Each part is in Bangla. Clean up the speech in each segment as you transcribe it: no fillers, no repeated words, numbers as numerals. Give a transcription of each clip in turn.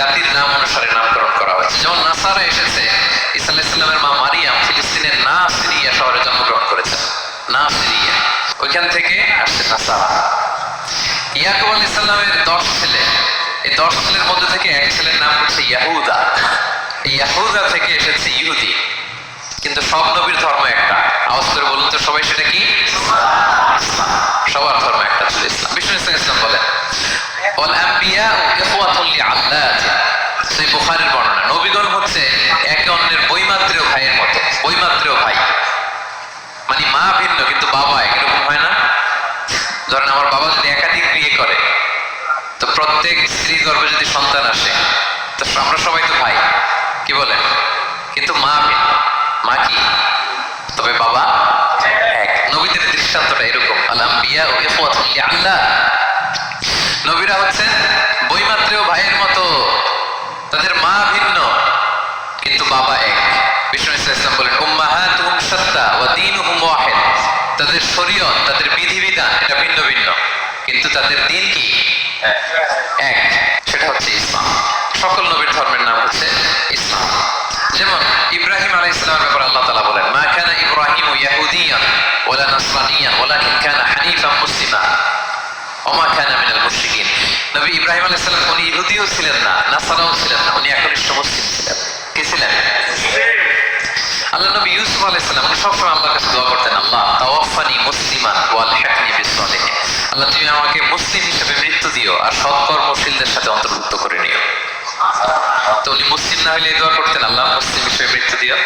জাতির নাম অনুসারে নামকরণ করা হয়েছে। যেমন নাসারা এসেছে, ঈসা আলাইহিস সালামের মা মারিয়াম ফিলিস্তিনের নাসরিয়া শহরে জন্মগ্রহণ করেছেন। নাসরিয়া, ওইখান থেকে আসছে নাসারা। ইয়াকুব আলাইহিস সালামের 10 ছেলে, এই 10 ছেলের মধ্যে থেকে এক ছেলের নাম হচ্ছে ইয়াহুদা। এই ইয়াহুদা থেকে এসেছে ইহুদি। কিন্তু সব নবীর ধর্ম একটা। আওয়াজ করে বলুন তো সবাই, সেটা কি? সবার ধর্ম একটা ছিল, ইসলাম। বিষ্ণু ইসলাম বলেন ওয়াল আম্বিয়াউ ইখওয়াতুন লিআল্লাত। সেই বুখারীর বর্ণনা, নবীগণ হচ্ছে একে অন্যের বৈমাত্রেয় ভাইয়ের মতো। বৈমাত্রেয় ভাই মানে মা ভিন্ন কিন্তু বাবা এক, এরকম হয় না? ধরেন আমার বাবা যদি একাধিক বিয়ে করে, তো প্রত্যেক স্ত্রীর গর্ভে যদি সন্তান আসে, তো আমরা সবাই তো ভাই, কি বলেন? কিন্তু মা ভিন্ন। মা কি? তবে বাবা এক। নবীদের দৃষ্টান্তটা এরকম, আল আম্বিয়া ও ইখওয়াতুন লিআল্লাহ। নবীরা হচ্ছেন বৈমাত্রেয় ভাইয়ের মতো, তাদের মা ভিন্ন কিন্তু বাবা এক। বিষ্ণু ইসলাম বলেন উম্মাহাতুহুম শাত্তা ওয়া দীনুহুম ওয়াহিদ। তাদের শরীয়ত, তাদের বিধিবিধান এটা ভিন্ন ভিন্ন, কিন্তু তাদের দ্বীন কি? এক, সেটা হচ্ছে ইসলাম। সকল নবীর ধর্মের নাম হচ্ছে ইসলাম। যেমন ইব্রাহিম আলাইহিস সালামের ব্যাপারে আল্লাহ তাআলা বলেন মা কানা ইব্রাহিমু ইয়াহুদিয়ান ওয়ালা নাসরানিয়ান ওয়ালাকিন কানা হানিফান মুসলিমা ওয়া মা কানা মিনাল মুশরিকিন। নবী ইব্রাহিম আলাইহিস সালাম উনি ইহুদিও ছিলেন না, নাসারাও ছিলেন না, উনি একনিষ্ঠ মুসলিম ছিলেন। কি ছিলেন? আল্লাহ নবী ইউসুফ আলাইহিস সালাম উনি সবসময় আল্লাহর কাছে দোয়া করতেন, আল্লাহ তাওয়াফানি মুসলিমান ওয়া আলহিকনি বিস-সালিহিন। আল্লাহ তুমি আমাকে মুসলিম হিসেবে মৃত্যু দিও আর সৎকর্মশীলদের সাথে অন্তর্ভুক্ত করে নিও। তো উনি মুসলিম না হলে এই দোয়া করতেন, আল্লাহ মুসলিম হিসেবে মৃত্যু দিও।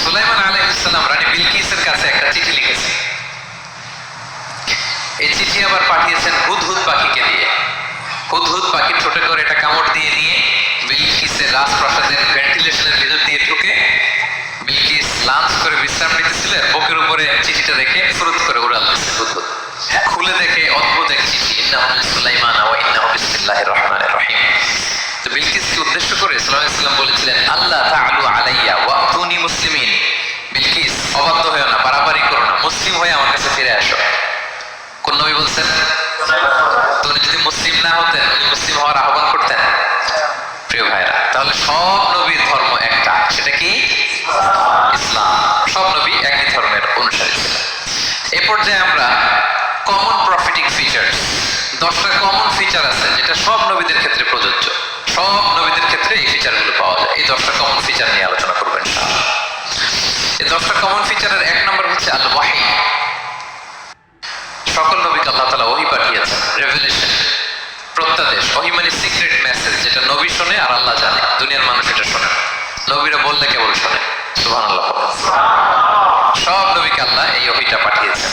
সুলাইমান আলাইহিস সালাম রানী বিলকিসের কাছে একটা চিঠি লিখেছেন। এই চিঠি আবার পাঠিয়েছেন হুদহুদ পাখিকে দিয়ে। হুদহুদ পাখি ছোট করে এটা কামড় দিয়ে নিয়ে বিলকিসের রাজপ্রাসাদের ভেন্টিলেশনের ভিতর দিয়ে ঢুকে বিলকিস লাঞ্চ করে বিশ্রাম নিতেছিলেন, বুকের উপরে চিঠিটা রেখে ফুরুত করে উড়াল দিচ্ছে হুদহুদ। খুলে দেখে অদ্ভুত এক চিঠি, ইন্নাহু মিন সুলাইমান ওয়া ইন্নাহু বিসমিল্লাহির রহমানির রহিম। তো বিলকিসকে উদ্দেশ্য করে সাল্লাল্লাহু আলাইহি ওয়াসাল্লাম বলেছিলেন আল্লাহ তাআলু আলাইয়া ওয়া আতুনি মুসলিমিন। বিলকিস অবাধ্য হয়ো না, বাড়াবাড়ি করো না, মুসলিম হয়ে আমার কাছে ফিরে আসো। কোন নবী বলছেন? তো উনি যদি মুসলিম না হতেন, উনি মুসলিম হওয়ার আহ্বান করতেন? প্রিয় ভাইরা, তাহলে সব নবীর ধর্ম একটা, সেটা কি? ইসলাম। সব নবী একই ধর্মের অনুসারী ছিলেন। এই পর্যায়ে আমরা কমন প্রফিটিক ফিচার্স, 10টা কমন ফিচার আছে যেটা সব নবীদের ক্ষেত্রে প্রযোজ্য। সব নবীদের ক্ষেত্রে এই ফিচারগুলো পাওয়া যায়। এই 10টা কমন ফিচার নিয়ে আলোচনা করবেন। এই 10টা কমন ফিচারের 1 নম্বর হচ্ছে আল ওয়াহি। সকল নবীকে আল্লাহ তাআলা ওহী পাঠিয়েছেন, রেভেলেশন, প্রত্যাদেশ। ওহী মানে সিক্রেট মেসেজ, যেটা নবী শোনে আর আল্লাহ জানে, দুনিয়ার মানুষ এটা শোনে। নবীরা বললে কেবল শোনে। সুবহানাল্লাহ। সব নবীকে আল্লাহ এই ওহীটা পাঠিয়েছেন।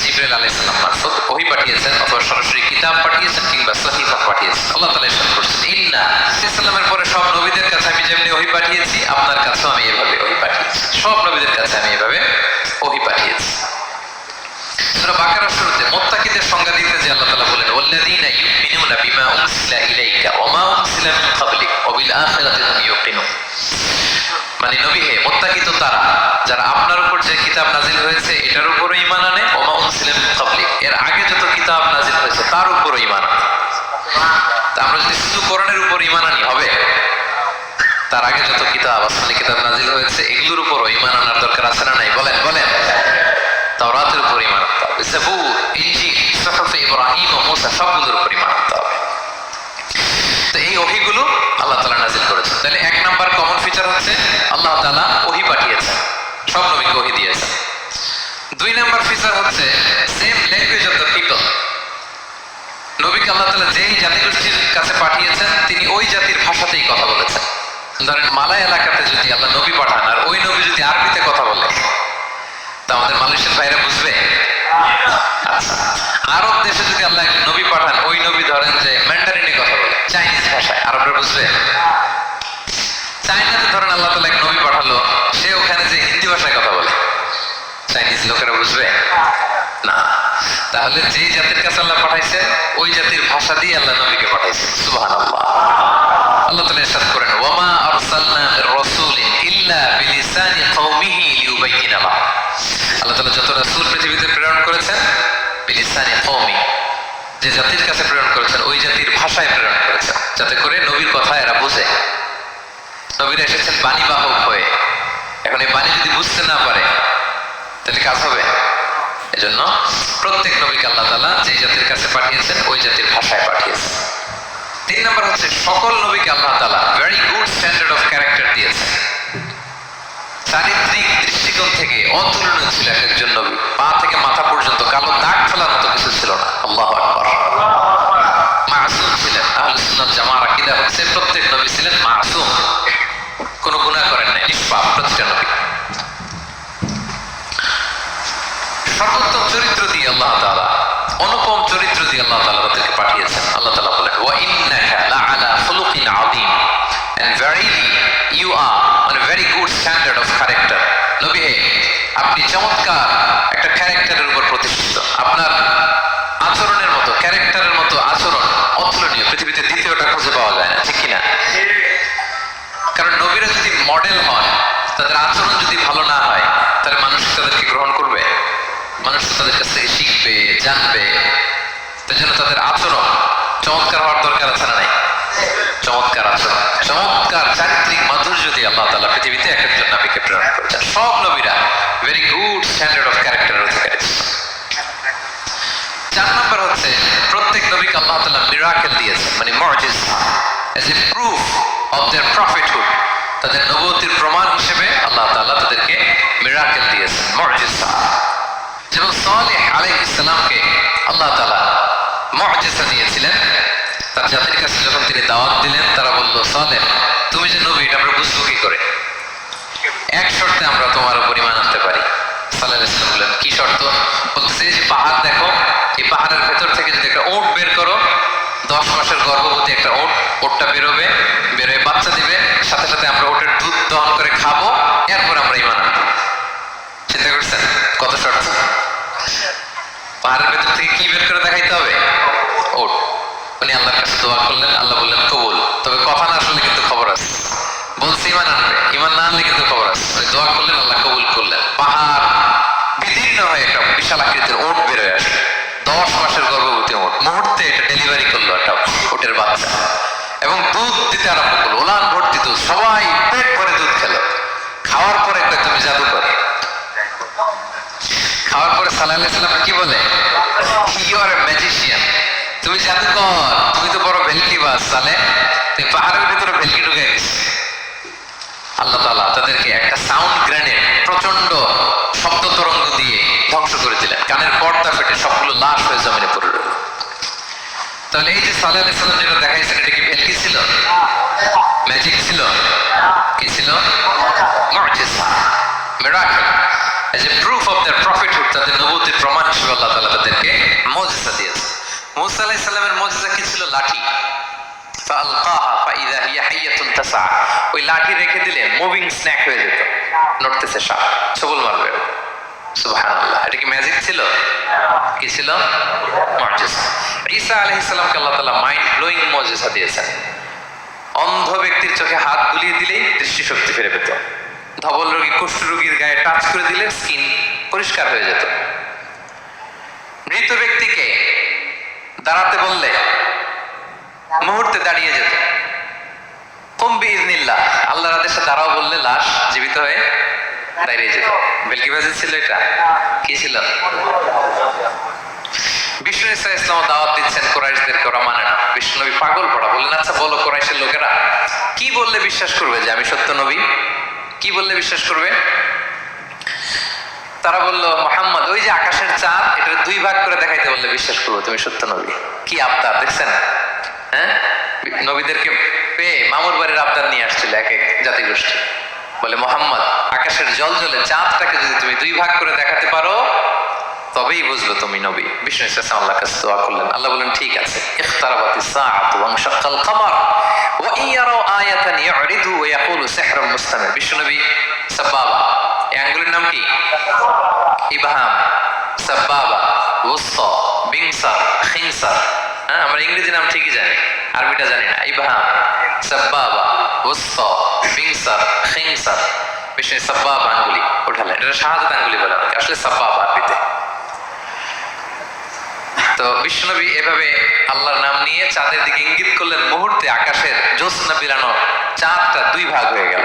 জিবরাইল আলাইহিস সালাম মারফত ওহী পাঠিয়েছেন, অথবা সরাসরি কিতাব পাঠিয়েছেন, কিংবা সহিফা পাঠিয়েছেন। আল্লাহ তাআলা ইরশাদ করেছেন ইন্না ইসলামের পরে সব নবীদের কাছে আমি যেমনি ওহী পাঠিয়েছি, আপনার কাছেও আমি এভাবে ওহী পাঠিয়েছি। সব নবীদের কাছে আমি এভাবে ওহী পাঠিয়েছি। সূরা বাকারার শুরুতে মুত্তাকিদের সংজ্ঞা দিতে যে আল্লাহ তাআলা বলেন ওয়াল্লাযীনা ইউমিনুনা বিমা উনজিলা ইলাইকা ওয়া মা উনজিলা মিন ক্বাবলিক ওয়া বিল আখিরাতি হুম ইউকিনুন। মানে নবী হে, মুত্তাকি তো তারা যারা আপনার উপর যে কিতাব নাজিল হয়েছে এটার উপরও ঈমান আনে, ওয়া মা উনজিলা মিন ক্বাবলিক, এর আগে যত কিতাব নাজিল হয়েছে তার উপরও ঈমান আনে। তা আমরা যদি শুধু কোরআনের উপর ঈমান আনি হবে? তার আগে যত কিতাব, আসমানি কিতাব নাজিল হয়েছে এগুলোর উপরও ঈমান আনার দরকার আছে না নাই? বলেন বলেন। তাওরাতের উপর ঈমান আনতে হবে, জাবুর, ইনজিল, সুহুফ ইব্রাহিম ও মূসা সবগুলোর উপর ঈমান আনতে হবে। তো এই ওহীগুলো আল্লাহ তাআলা নাজিল করেছেন। তাহলে 1 নাম্বার কমন ফিচার হচ্ছে আল্লাহ তাআলা ওহী পাঠিয়েছেন, সব নবীকে ওহী দিয়েছেন। 2 নাম্বার ফিচার হচ্ছে same language of the people. নবীকে আল্লাহ তাআলা যেই জাতিগোষ্ঠীর কাছে পাঠিয়েছেন তিনি ওই জাতির ভাষাতেই কথা বলেছেন। ধরেন মালয় এলাকাতে যদি আল্লাহ নবী পাঠান আর ওই নবী যদি আরবিতে কথা বলে, তা আমাদের মালয়েশিয়ার ভাইরা বুঝবে? আচ্ছা, আরব দেশে যদি আল্লাহ নবী পাঠান, ওই নবী ধরেন যে ম্যান্ডারিনে কথা বলে, চাইনিজ ভাষায়, আরবরা বুঝবে? চাইনাতে ধরেন আল্লাহ তাআলা এক নবী পাঠালো, সে ওখানে যে হিন্দি ভাষায় কথা বলে, চাইনিজ লোকেরা বুঝবে না। তাহলে যে জাতির কাছে আল্লাহ পাঠাইছে ওই জাতির ভাষা দিয়ে আল্লাহ নবীকে পাঠাইছে। সুবহানাল্লাহ। আল্লাহ তাআলা ইরশাদ করেন ওয়া মা আরসালনা মির রাসূলিন ইল্লা বিলিসানি কওমিহি লিউবাইয়িনা লাহুম। আল্লাহ তাআলা যত রাসূল পৃথিবীতে প্রেরণ করেছেন বিলিসানি কওমি, যে জাতির কাছে প্রেরণ করেছেন ওই জাতির ভাষায় প্রেরণ করেছেন। যাতে করে নবীর কথা এরা বুঝে। নবীরা এসেছেন বাণী বাহক হয়ে, এখন এই বাণী যদি বুঝতে না পারে তাহলে কাজ হবে। এজন্য প্রত্যেক নবীকে আল্লাহ তাআলা যে জাতির কাছে পাঠিয়েছেন ওই জাতির ভাষায় পাঠিয়েছেন। 3 নম্বর হচ্ছে সকল নবীকে আল্লাহ তাআলা very good standard of character দিয়েছেন। চারিত্রিক দৃষ্টিকোণ থেকে অতুলনীয় ছিল এক একজন নবী। পা থেকে মাথা পর্যন্ত কালো দাগ ফেলার মতো কিছু ছিল না। আল্লাহু আকবার। মাসুম ছিলেন। আহলে সুন্নাত জামাআর আকীদা হচ্ছে প্রত্যেক নবী ছিলেন মাসুম, কোনো গুনাহ করেন নাই, নিষ্পাপ প্রতিটা নবী। সর্বোত্তম চরিত্র দিয়ে আল্লাহ তাআলা, অনুপম চরিত্র দিয়ে আল্লাহ তাআলা তাদেরকে পাঠিয়েছেন। আল্লাহ তাআলা বলেন ওয়া ইন্নাকা লাআলা খুলুকিন আযীম, and verily you are on a very good standard of character. নবী হে, আপনি চমৎকার একটা ক্যারেক্টারের উপর প্রতিষ্ঠিত। আপনার আচরণের মতো, ক্যারেক্টারের মতো আচরণ অতুলনীয়, পৃথিবীতে দ্বিতীয়টা খুঁজে পাওয়া যায় না, ঠিক কিনা? কারণ নবীরা যদি মডেল হন, তাদের আচরণ যদি ভালো না হয়, তাহলে মানুষ তাদেরকে গ্রহণ করবে? মানুষ তাদের কাছ থেকে শিখবে, জানবে। তাই জন্য তাদের আচরণ চমৎকার হওয়ার দরকার আছে না নাই? চমৎকার আচরণ, চমৎকার চারিত্রিক মাধুর্য দিয়ে আল্লাহ তাআলা পৃথিবীতে এক একজন নবীকে প্রেরণ করেছেন। সব নবীরা ভেরি গুড স্ট্যান্ডার্ড অফ ক্যারেক্টারের অধিকারী ছিল। 4 নম্বর হচ্ছে প্রত্যেক নবীকে আল্লাহ তাআলা মিরাকেল দিয়েছেন, মানে মুজিজা, as a proof of their prophethood। তাদের নবুয়তির প্রমাণ হিসেবে আল্লাহ তাআলা তাদেরকে মিরাকেল দিয়েছেন, মুজিজা। যেমন সালেহ আলাইহিস সালামকে আল্লাহ তাআলা মুজিজা দিয়েছিলেন। তার জাতির কাছে যখন তিনি দাওয়াত দিলেন, তারা বলল, সালেহ তুমি যে নবী এটা আমরা বুঝবো কি করে? এক শর্তে আমরা তোমার উপর ঈমান আনতে পারি। সালেহ আলাইহিস সালাম বললেন, কি শর্ত? বলতেছে, এই যে পাহাড় দেখো, এই পাহাড়ের ভেতর থেকে যদি একটা উট বের করো, 10 মাসের গর্ভবতী একটা উট, উটটা বেরোবে, বেরোয় বাচ্চা দিবে, সাথে সাথে আমরা উটের দুধ দহন করে খাবো, এরপর আমরা ঈমান আনবো। চিন্তা করছেন কত শর্ত? পাহাড়ের ভেতর থেকে কি বের করে দেখাইতে হবে? উট। উনি আল্লাহর কাছে দোয়া করলেন, আল্লাহ বললেন কবুল। তবে কথা না শুনলে কিন্তু খবর আছে। বলছে ঈমান আনবে, ঈমান না আনলে কিন্তু খবর আছে। উনি দোয়া করলেন, আল্লাহ কবুল করলেন। পাহাড় বিদীর্ণ হয়ে একটা বিশাল আকৃতির উট বেরোয় আসে, 10 মাসের গর্ভবতী উট। মুহূর্তে এটা ডেলিভারি করলো একটা উটের বাচ্চা, এবং দুধ দিতে আরম্ভ করলো, উলান ভর্তি দুধ। সবাই পেট ভরে দুধ খেলো। খাওয়ার পরে তুমি জাদুকর। খাওয়ার পরে সালেহ আলাইহিস সালাম কি বলে? ইউ আর এ ম্যাজিশিয়ান, তুমি জাদুকর, তুমি তো বড় ভেলকিবাজ সালেহ, তুমি পাহাড়ের ভিতরে ভেলকি ঢুকে গেছে। আল্লাহ তাআলা তাদেরকে একটা সাউন্ড গ্রেনেড, প্রচন্ড শব্দ তরঙ্গ দিয়ে ধ্বংস করে দিলেন। কানের পর্দা ফেটে সবগুলো লাশ হয়ে জমিনে পড়ে রইল। তাহলে এই যে সালেহ আলাইহিস সালাম যেটা দেখাইছেন, এটা কি ভেলকি ছিল? ম্যাজিক ছিল? কি ছিল? মুজিজা, miracle. as a proof of their prophethood, তাদের নবুয়তির প্রমাণ হিসেবে আল্লাহ তাআলা তাদেরকে মুজিজা দিয়েছেন। মূসা আলাইহিস সালামের মুজিজা কি ছিল? লাঠি। ফাআলকাহা ফাইযা হিয়া হাইয়াতুন তাসআ। ওই লাঠি রেখে দিলে মুভিং স্ন্যাক হয়ে যেত, নড়তেছে সাপ, ছবল মারবে। সুবহানাল্লাহ। এটা কি ম্যাজিক ছিল? কি ছিল? মুজিজা। ঈসা আলাইহিস সালামকে আল্লাহ তাআলা মাইন্ড ব্লোয়িং মুজিজা দিয়েছেন। অন্ধ ব্যক্তির চোখে হাত বুলিয়ে দিলেই দৃষ্টিশক্তি ফিরে পেত। ধবল রোগী, কুষ্ঠ রোগীর গায়ে টাচ করে দিলে স্কিন পরিষ্কার হয়ে যেত। মৃত ব্যক্তিকে দাঁড়াতে বললে মুহূর্তে দাঁড়িয়ে যেত। কুম বিইজনিল্লাহ, আল্লাহর আদেশে দাঁড়াও বললে লাশ জীবিত হয়ে দাঁড়িয়ে যেত। ভেলকিবাজি ছিল এটা? কি ছিল? বিষ্ণু ইসলাম দাওয়াত দিচ্ছেন কুরাইশদেরকে, ওরা মানে না। বিষ্ণু নবী পাগল পড়া, বললেন, আচ্ছা বলো কুরাইশের লোকেরা কি বললে বিশ্বাস করবে যে আমি সত্য নবী? কি বললে বিশ্বাস করবে? তারা বলল, মুহাম্মদ ওই যে আকাশের চাঁদ, এটা 2 ভাগ করে দেখাইতে বললে বিশ্বাস করবো তুমি সত্য নবী। কি আবদার দেখছেন? হ্যাঁ, নবীদেরকে পেয়ে মামুর বাড়ির আবদার নিয়ে আসছিল এক এক জাতিগোষ্ঠী। বলে, মুহাম্মদ আকাশের জল জলে চাঁদটাকে যদি তুমি 2 ভাগ করে দেখাতে পারো, তবেই বুঝবে তুমি নবী। বিষ্ণু ইসলাম আল্লাহর কাছে দোয়া করলেন, আল্লাহ বলেন, ঠিক আছে। ইখতারাবাতিস সাআতু ওয়ানশাক্কাল কমার ওয়া ইন ইয়ারাউ আয়াতান ইউরিদু ওয়া ইয়াকুলু সিহরুম মুস্তামির। বিষ্ণু নবী সাব্বাবা, এই আঙ্গুলের নাম কি? ইবহাম, সাব্বাবা, ওয়ুসতা, বিনসার, খিনসার। হ্যাঁ, আমরা ইংরেজি নাম ঠিকই জানি, আরবিটা জানি না। ইবহাম, সাব্বাবা, ওয়ুসতা, বিনসার, খিনসার। বিষ্ণু সাব্বাবা আঙ্গুলি উঠালেন। এটা শাহাদাত আঙ্গুলি বলে, আসলে সাব্বাবা আরবিতে। তো বিশ্বনবী এভাবে আল্লাহর নাম নিয়ে চাঁদের দিকে ইঙ্গিত করলেন, মুহূর্তে আকাশের জ্যোৎস্না বিরানো চাঁদটা দুই ভাগ হয়ে গেল।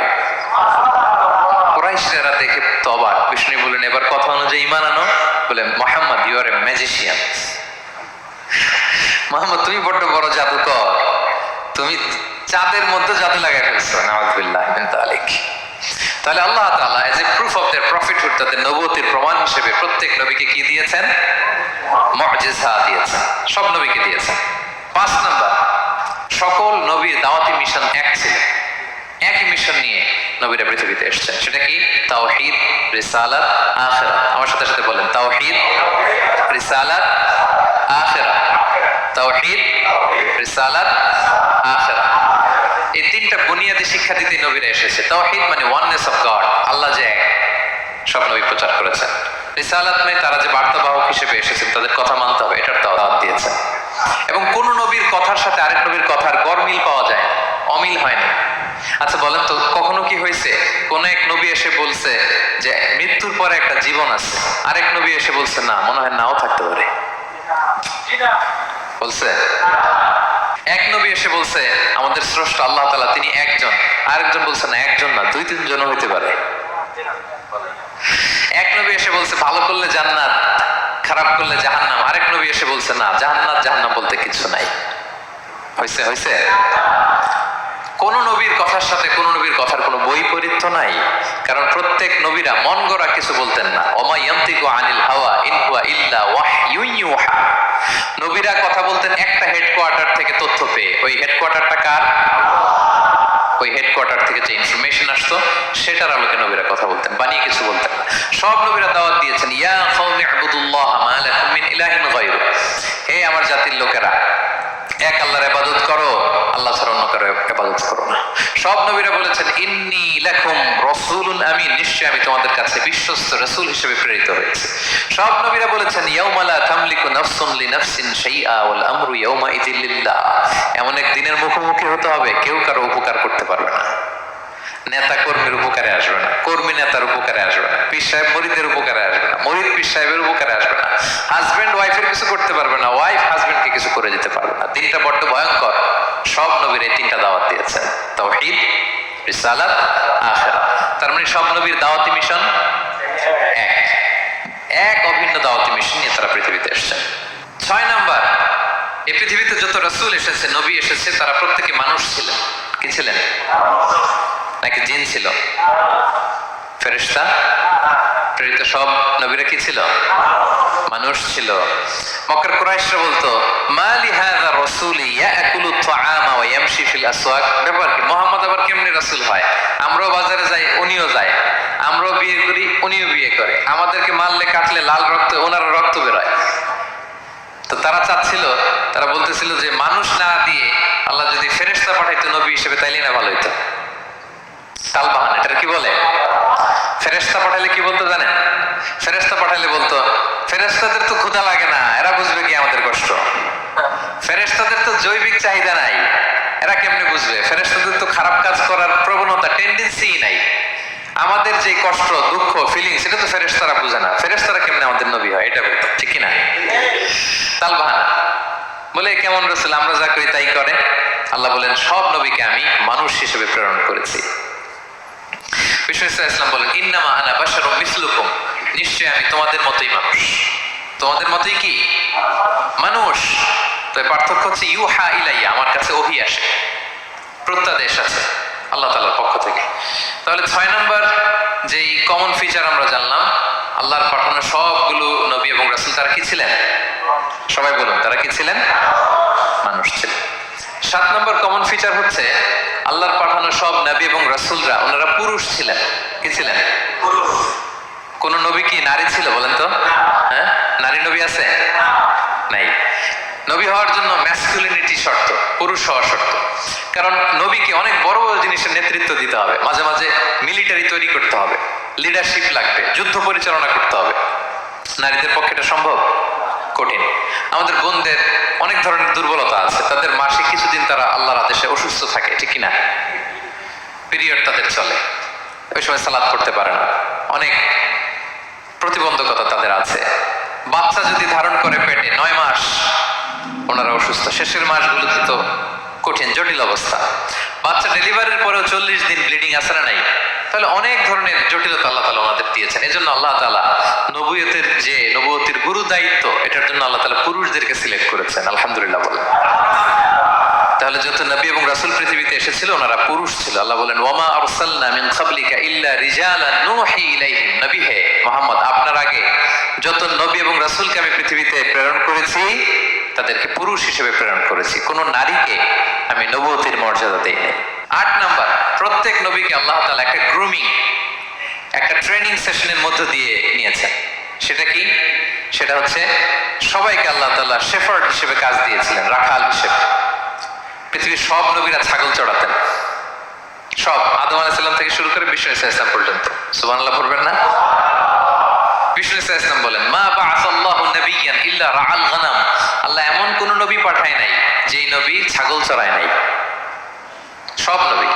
কুরাইশরা দেখে তো অবাক। বিষ্ণু বললেন, এবার কথা অনুযায়ী ঈমান আনো। বলে, Muhammad you are a magician. Muhammad তুমি বড্ড বড় জাদুকর, তুমি চাঁদের মধ্যে জাদু লাগাই ফেলছো। নাউযুবিল্লাহ মিন যালিক। তাহলে আল্লাহ তাআলা as a proof of their প্রফিটহুড, তাদের নবুয়তের প্রমাণ হিসেবে প্রত্যেক নবীকে কি দিয়েছেন? মুআজিজা দিয়েছেন, সব নবীকে দিয়েছেন। 5 নাম্বার, সকল নবীর দাওয়াতি মিশন এক ছিল, একই মিশন নিয়ে নবীরা পৃথিবীতে এসেছেন। সেটা কি? তাওহীদ, রিসালাত, আখিরাত। আমার সাথে সাথে বলেন, তাওহীদ, রিসালাত, আখিরাত। তাওহীদ, রিসালাত, আখিরাত। এই তিনটা বুনিয়াদী শিক্ষা দিতে নবীরা এসেছে। তাওহীদ মানে ওয়াননেস অফ গড, আল্লাহ যে এক, সব নবী প্রচার করেছেন। রিসালাত মানে তারা যে বার্তাবাহক হিসেবে এসেছেন, তাদের কথা মানতে হবে, এটার দাওয়াত দিয়েছেন। এবং কোন নবীর কথার সাথে আরেক নবীর কথার গড়মিল পাওয়া যায় না, অমিল হয় না। আচ্ছা বলেন তো, কখনো কি হয়েছে কোন এক নবী এসে বলছে যে মৃত্যুর পরে একটা জীবন আছে, আরেক নবী এসে বলছে না, মনে হয় নাও থাকতে পারে? বলছে? এক নবী এসে বলছে আমাদের স্রষ্টা আল্লাহ তাআলা তিনি একজন, আরেকজন বলছে না একজন না, 2-3 জন হইতে পারে। এক নবী এসে বলছে ভালো করলে জান্নাত, খারাপ করলে জাহান্নাম, আরেক নবী এসে বলছে না, জান্নাত জাহান্নাম বলতে কিছু নাই। হইছে? হইছে? কোন নবীর কথার সাথে কোন নবীর কথার কোনো বৈপরীত্য নাই, কারণ প্রত্যেক নবীরা মন গড়া কিছু বলতেন না। ওমা ইয়ান্তিকু আনিল হাওয়া ইন হুয়া ইল্লা ওয়াহয়ুন ইউহা। নবীরা কথা বলতেন একটা হেডকোয়ার্টার থেকে তথ্য পেয়ে। ওই হেডকোয়ার্টারটা কার? ওই হেডকোয়ার্টার থেকে যে ইনফরমেশন আসতো সেটার আলোকে নবীরা কথা বলতেন, বানিয়ে কিছু বলতেন না। সব নবীরা দাওয়াত দিয়েছেন, ইয়া কওমি ইবুদুল্লাহ মা লাকুম মিন ইলাহিন গায়রু। হে আমার জাতির লোকেরা, এক আল্লাহর ইবাদত করো, আল্লাহ ছাড়া অন্য কারো ইবাদত করো না। সব নবীরা বলেছেন ইন্নী লাকুম রাসূলুন আমিন, নিশ্চয় আমি তোমাদের কাছে বিশ্বস্ত রাসূল হিসেবে প্রেরিত হয়েছি। সব নবীরা বলেছেন ইয়াউমা লা তামলিকু নাফসুন লিনাফসিন শাইআ ওয়াল আমরু ইয়াউমা ইযিল লিল্লাহ। এমন এক দিনের মুখোমুখি হতে হবে কেউ কারো উপকার করতে পারবে না। নেতা কর্মীর উপকারে আসবে না, কর্মী নেতার উপকারে আসবে না, পীর সাহেব মরিদের উপকারে আসবে না, মরিদ পীর সাহেবের উপকারে আসবে না, হাজবেন্ড ওয়াইফের কিছু করতে পারবে না, ওয়াইফ হাজবেন্ডকে কিছু করে দিতে পারবে না। দিনটা বড্ড ভয়ঙ্কর। সব নবীর এই তিনটা দাওয়াত দিয়েছেন, তাওহীদ, রিসালাত, আখিরাত। তার মানে সব নবীর দাওয়াতি মিশন এক অভিন্ন দাওয়াতি মিশন নিয়ে তারা পৃথিবীতে এসেছেন। 6 নাম্বার, এই পৃথিবীতে যত রাসূল এসেছে, নবী এসেছে, তারা প্রত্যেকে মানুষ ছিলেন। কি ছিলেন? নাকি জিন ছিল? ফেরেশতা? প্রেরিত সব নবীরা কি ছিল? মানুষ ছিল। মক্কার কুরাইশরা বলতো মা লিহাযা রাসূলি ইয়াকুলু আত-তাআমা ওয়া ইয়ামশি ফিল আসওয়াক। ব্যাপার কি, মুহাম্মদ আবার কেমনে রাসূল হয়? আমরাও বাজারে যাই, উনিও যায়, আমরাও বিয়ে করি, উনিও বিয়ে করে, আমাদেরকে মারলে কাটলে লাল রক্ত, ওনার রক্ত বেরোয়। তো তারা চাচ্ছিল, তারা বলতেছিল যে মানুষ না দিয়ে আল্লাহ যদি ফেরেশতা পাঠাইতো নবী হিসেবে, তাইলে না ভালো হইতো। তালবাহান, এটা কি বলে? ফেরেশতা পাঠাইলে কি বলতো জানেন? ফেরেশতা পাঠাইলে বলতো ফেরেশতাদের তো ক্ষুধা লাগে না, এরা বুঝবে কি আমাদের কষ্ট? ফেরেশতাদের তো জৈবিক চাহিদা নাই, এরা কেমনে বুঝবে? ফেরেশতাদের তো খারাপ কাজ করার প্রবণতা, টেন্ডেন্সি নাই। আমাদের যে কষ্ট, দুঃখ, ফিলিংস, এটা তো ফেরেশতারা বুঝে না, ফেরেশতারা কেমনে আমাদের নবী হয়? এটা বলতো, ঠিক কিনা? তালবাহান বলে কেমন রাসূল, আমরা যা করি তাই করে। আল্লাহ বলেন সব নবীকে আমি মানুষ হিসেবে প্রেরণ করেছি। বিষ্ণু ইসলাম বলেন ইন্নামা আনা বাশারুম মিসলুকুম, নিশ্চয় আমি তোমাদের মতোই মানুষ। তোমাদের মতোই কি মানুষ? তো পার্থক্য হচ্ছে ইউহা ইলাইয়া, আমার কাছে ওহী আসে, প্রত্যাদেশ আছে আল্লাহ তাআলার পক্ষ থেকে। তাহলে 6 নাম্বার যেই কমন ফিচার আমরা জানলাম, আল্লাহর পাঠানো সবগুলো নবী এবং রাসূল তারা কি ছিলেন? সবাই বলুন, তারা কি ছিলেন? মানুষ ছিলেন। 7 নম্বর কমন ফিচার হচ্ছে আল্লাহর পাঠানো সব নবী এবং রাসূলরা ওনারা পুরুষ ছিলেন। কি ছিলেন? কোন নবী কি নারী ছিল বলেন তো? হ্যাঁ, নারী নবী আছে? নাই। নবী হওয়ার জন্য ম্যাসকুলিনিটি শর্ত, পুরুষ হওয়ার শর্ত। কারণ নবীকে অনেক বড় বড় জিনিসের নেতৃত্ব দিতে হবে, মাঝে মাঝে মিলিটারি তৈরি করতে হবে, লিডারশিপ লাগবে, যুদ্ধ পরিচালনা করতে হবে। নারীদের পক্ষে এটা সম্ভব? কঠিন। আমাদের বোনদের অনেক ধরনের দুর্বলতা আছে, তাদের মাসে কিছুদিন তারা আল্লাহর আদেশে অসুস্থ থাকে, ঠিক কিনা? পিরিয়ড তাদের চলে, ওই সময় সালাত পড়তে পারে না, অনেক প্রতিবন্ধকতা তাদের আছে। বাচ্চা যদি ধারণ করে পেটে 9 মাস ওনারা অসুস্থ। শেষের মাসগুলোতে তো কঠিন জটিল অবস্থা। বাচ্চা ডেলিভারির পরেও 40 দিন ব্লিডিং আছে না নাই? তাহলে অনেক ধরনের জটিলতা আল্লাহ তাআলা ওনাদের দিয়েছেন। এই জন্য আল্লাহ তাআলা নবুয়তের গুরু দায়িত্ব, এটার জন্য আল্লাহ তাআলা পুরুষদেরকে সিলেক্ট করেছেন। আলহামদুলিল্লাহ বলেন। তাহলে যত নবী এবং রাসূল পৃথিবীতে এসেছিল ওনারা পুরুষ ছিল। আল্লাহ বলেন ওয়ামা আরসালনা মিন ক্বাবলিকা ইল্লা রিজালান নূহি ইলাইহিম। নবী হে মুহাম্মদ, আপনার আগে যত নবী এবং রাসূলকে আমি পৃথিবীতে প্রেরণ করেছি তাদেরকে পুরুষ হিসেবে প্রেরণ করেছি, কোন নারীকে আমি নবুয়তের মর্যাদা দেই নাই। 8 নাম্বার, প্রত্যেক নবীকে আল্লাহ তাআলা একটা গ্রুমিং, একটা ট্রেনিং সেশনের মধ্য দিয়ে নিয়েছেন। সেটা কি? সেটা হচ্ছে সবাইকে আল্লাহ তাআলা শেফার্ড হিসেবে কাজ দিয়েছিলেন, রাখাল হিসেবে। পৃথিবীর সব নবীরা ছাগল চড়াতেন, সব, আদম আলাইহিস সালাম থেকে শুরু করে বিষ্ণু আলাইহিস সালাম পর্যন্ত। সুবহানাল্লাহ পড়বেন না? বিষ্ণু আলাইহিস সালাম বলেন মা বাআসাল্লাহু নাবিয়্যান ইল্লা রাআল গানাম। আল্লাহ এমন কোন নবী পাঠায় নাই যেই নবী ছাগল চড়ায় নাই, সব নবী।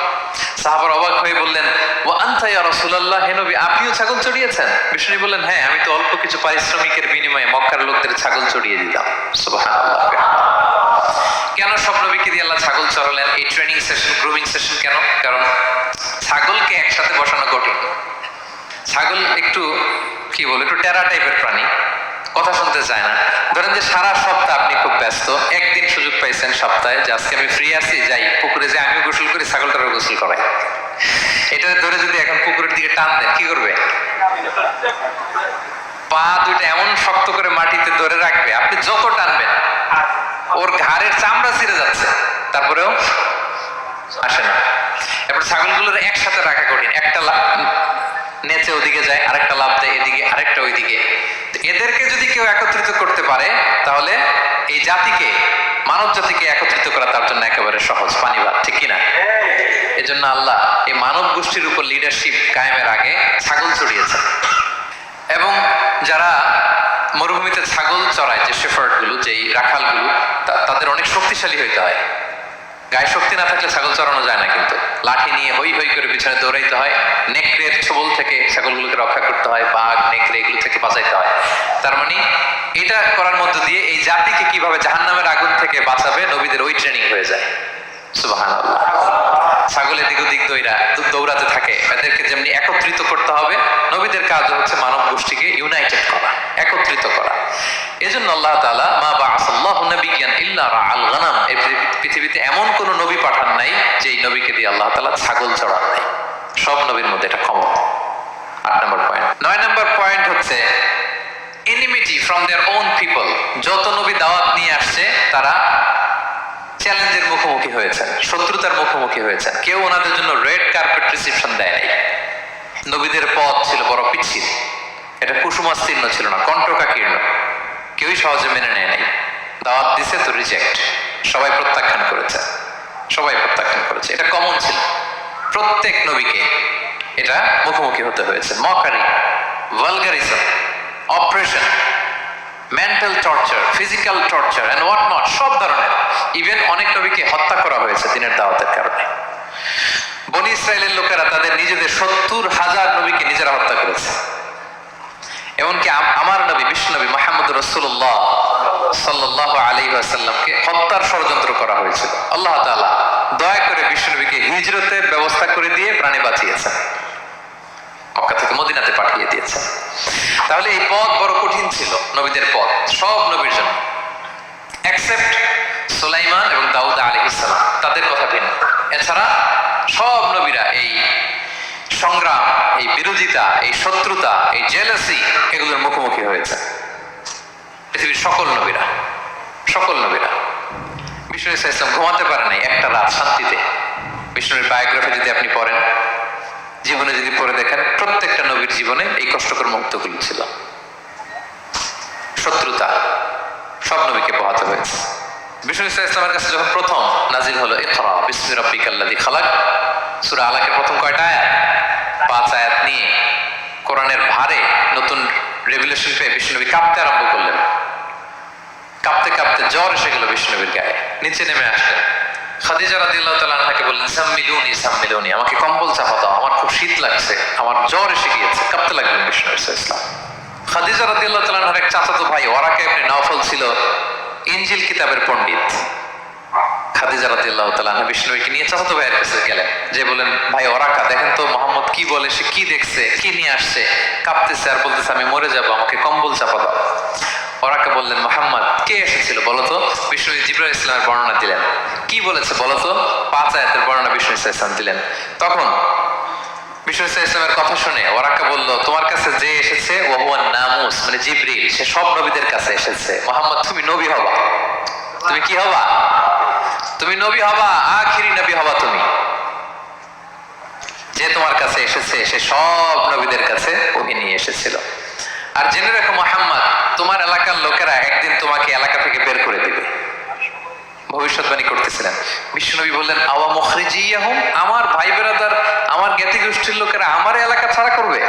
সাহাবারা অবাক হয়ে বললেন ওয়া আনতা ইয়া রাসূলুল্লাহ, হে নবী আপনিও ছাগল চড়িয়েছেন? বিষ্ণু বললেন হ্যাঁ, আমি তো অল্প কিছু পারিশ্রমিকের বিনিময়ে মক্কার লোকদের ছাগল চড়িয়ে দিতাম। সুবহানাল্লাহ। কেন সব নবীকে দিয়ে আল্লাহ ছাগল চড়ালেন? এই ট্রেনিং সেশন, গ্রুমিং সেশন কেন? কারণ ছাগলকে একসাথে বসানো কঠিন। ছাগল একটু কি বলে, একটু টেরা টাইপের প্রাণী, কথা শুনতে চায় না। ধরেন যে সারা সপ্তাহ আপনি খুব ব্যস্ত, একদিন সুযোগ পাইছেন সপ্তাহে যে আজকে আমি ফ্রি আছি, যাই পুকুরে যে আমিও গোসল করি, ছাগলটারও গোসল করাই। এটা ধরে যদি এখন পুকুরের দিকে টান দেন কি করবে? পা দুইটা এমন শক্ত করে মাটিতে ধরে রাখবে, আপনি যত টানবেন ওর ঘাড়ের চামড়া ছিঁড়ে যাচ্ছে, তারপরেও আসে না। এবার ছাগলগুলোর একসাথে রাখা কঠিন, একটা নেচে ওদিকে যায়, আরেকটা লাফ দেয় এদিকে, আরেকটা ওইদিকে। এদেরকে যদি কেউ একত্রিত করতে পারে তাহলে এই জাতিকে, মানব জাতিকে একত্রিত করা তার জন্য একেবারে সহজ, পানি ভাত, ঠিক কিনা? এই জন্য আল্লাহ এই মানব গোষ্ঠীর উপর লিডারশিপ কায়েমের আগে ছাগল চড়িয়েছেন। এবং যারা মরুভূমিতে ছাগল চড়ায়, যে শেফার্ড গুলো, যেই রাখাল গুলো, তাদের অনেক শক্তিশালী হইতে হয়। গায়ে শক্তি না থাকলে ছাগল চড়ানো যায় না, কিন্তু লাঠি নিয়ে হই হই করে পিছনে দৌড়াইতে হয়, নেকড়ের ছোবল থেকে ছাগলগুলোকে রক্ষা করতে হয়, বাঘ নেকড়ে এগুলো থেকে বাঁচাইতে হয়। তার মানে এটা করার মধ্য দিয়ে এই জাতিকে কিভাবে জাহান্নামের আগুন থেকে বাঁচাবে নবীদের ওই ট্রেনিং হয়ে যায়। সুবহানাল্লাহ। ছাগল এদিক ওদিক দৌড়াতে থাকে, এদেরকে যেমনি একত্রিত করতে হবে, নবীদের কাজ হচ্ছে মানব গোষ্ঠীকে ইউনাইটেড করা, একত্রিত করা। এজন্য আল্লাহ তাআলা মা বাআসাল্লাহু নাবিয়্যান ইল্লা রাআল গানাম, এই পৃথিবীতে এমন কোন নবী পাঠান নাই যেই নবীকে দিয়ে আল্লাহ তাআলা ছাগল চড়ান নাই। সব নবীর মধ্যে এটা কমন। 8 নম্বর পয়েন্ট। 9 নম্বর পয়েন্ট হচ্ছে enmity from their own people. যত নবী দাওয়াত নিয়ে আসছে তারা চ্যালেঞ্জের মুখোমুখি হয়েছেন, শত্রুতার মুখোমুখি হয়েছেন। কেউ ওনাদের জন্য রেড কার্পেট রিসেপশন দেয় নাই। নবীদের পথ ছিল বড় পিচ্ছিল, এটা কুসুমাস্তীর্ণ ছিল না, কণ্টকাকীর্ণ। কেউই সহজে মেনে নেয় নাই। দাওয়াত দিছে তো রিজেক্ট, সবাই প্রত্যাখ্যান করেছে, সবাই প্রত্যাখ্যান করেছে। এটা কমন ছিল, প্রত্যেক নবীকে এটা মুখোমুখি হতে হয়েছে। Mockery, vulgarism, operation, mental torture, physical torture and what not, সব ধরনের। ইভেন অনেক নবীকে হত্যা করা হয়েছে দিনের দাওয়াতের কারণে। বনি ইসরায়েলের লোকেরা তাদের নিজেদের 70,000 নবীকে নিজেরা হত্যা করেছে। এমনকি আমার নবী বিশ্বনবী মুহাম্মদ রাসূলুল্লাহ সাল্লাল্লাহু আলাইহি ওয়াসাল্লামকে হত্যার ষড়যন্ত্র করা হয়েছিল। আল্লাহ তাআলা দয়া করে বিশ্বনবীকে হিজরতের ব্যবস্থা করে দিয়ে প্রাণে বাঁচিয়েছেন, মক্কা থেকে মদিনাতে পাঠিয়ে দিয়েছেন। তাহলে এই পথ বড় কঠিন ছিল, নবীদের পথ, সব নবীর জন্য, এক্সেপ্ট সুলাইমান এবং দাউদ আলাইহিস সালাম, তাদের কথা ভিন্ন। এছাড়া সব নবীরা এই সংগ্রাম, এই বিরোধিতা, এই শত্রুতা, এই জেলাসি, এগুলোর মুখোমুখি হয়েছে পৃথিবীর সকল নবীরা, সকল নবীরা। বিষ্ণু ইসলাম ঘুমাতে পারে নাই একটা রাত শান্তিতে। বিষ্ণুর বায়োগ্রাফি যদি আপনি পড়েন, জীবনে যদি পড়ে দেখেন, প্রত্যেকটা নবীর জীবনে এই কষ্টকর মুহূর্তগুলো ছিল। শত্রুতা সব নবীকে পোহাতে হয়েছে। বিষ্ণু ইসলামের কাছে যখন প্রথম নাজিল হলো ইকরা বিসমি রাব্বিকাল্লাযী খালাক, সূরা আলাকের প্রথম কয়টা আয়াত? 5 আয়াত নিয়ে কোরআনের ভারে নতুন রেভেলেশন পেয়ে বিষ্ণুনবী কাঁপতে আরম্ভ করলেন। কাঁপতে কাঁপতে জ্বর এসে গেল বিষ্ণুনবীর গায়ে, নিচে নেমে আসলেন। খাদিজা রাদিয়াল্লাহু তাআলা আনহাকে বললেন সাম্মিলুনি সাম্মিলুনি, আমাকে কম্বল চাপা দাও, আমার খুব শীত লাগছে, আমার জ্বর এসে গিয়েছে। কাঁপতে লাগলেন বিষ্ণু ইসলাম। খাদিজা রাদিয়াল্লাহু তাআলা আনহার এক চাচাতো ভাই ওরাকা ইবনে নওফল ছিল ইনজিল কিতাবের পণ্ডিত। খাদিজা রাদিয়াল্লাহু তাআলা আনহা বিষ্ণুকে নিয়ে চাচাতো ভাইয়ের কাছে গেলেন, যে বলেন, ভাই ওরাকা দেখেন তো মোহাম্মদ কি বলে, সে কি দেখছে, কি নিয়ে আসছে, কাঁপতেছে আর বলতেছে আমি মরে যাবো, আমাকে কম্বল চাপা দাও। ওরাকা বললেন, মোহাম্মদ কে এসেছিল বলতো? বিষ্ণু জিবরাইল ইসলামের বর্ণনা দিলেন। কি বলেছে বলতো? 5 আয়াতের বর্ণনা বিষ্ণু ইসলাম দিলেন। তখন বিষ্ণু ইসলামের কথা শুনে ওরাকা বলল, তোমার কাছে যে এসেছে ও হুয়ান নামুস, মানে জিবরিল, সে সব নবীদের কাছে এসেছে। মোহাম্মদ তুমি নবী হবা। তুমি কি হবা? তুমি নবী হবা, আখিরি নবী হবা তুমি। যে তোমার কাছে এসেছে সে সব নবীদের কাছে ওহী নিয়ে এসেছিল। আর জেনে রাখো মোহাম্মদ, তোমার এলাকার লোকেরা একদিন তোমাকে এলাকা থেকে বের করে দিবে। ভবিষ্যৎবাণী করতেছিলেন। বিশ্বনবী বললেন, আওয়া মুখরিজিয়াহুম, আমার ভাই বেরাদার, আমার জ্ঞাতি গোষ্ঠীর লোকেরা আমার এলাকা ছাড়া করবে?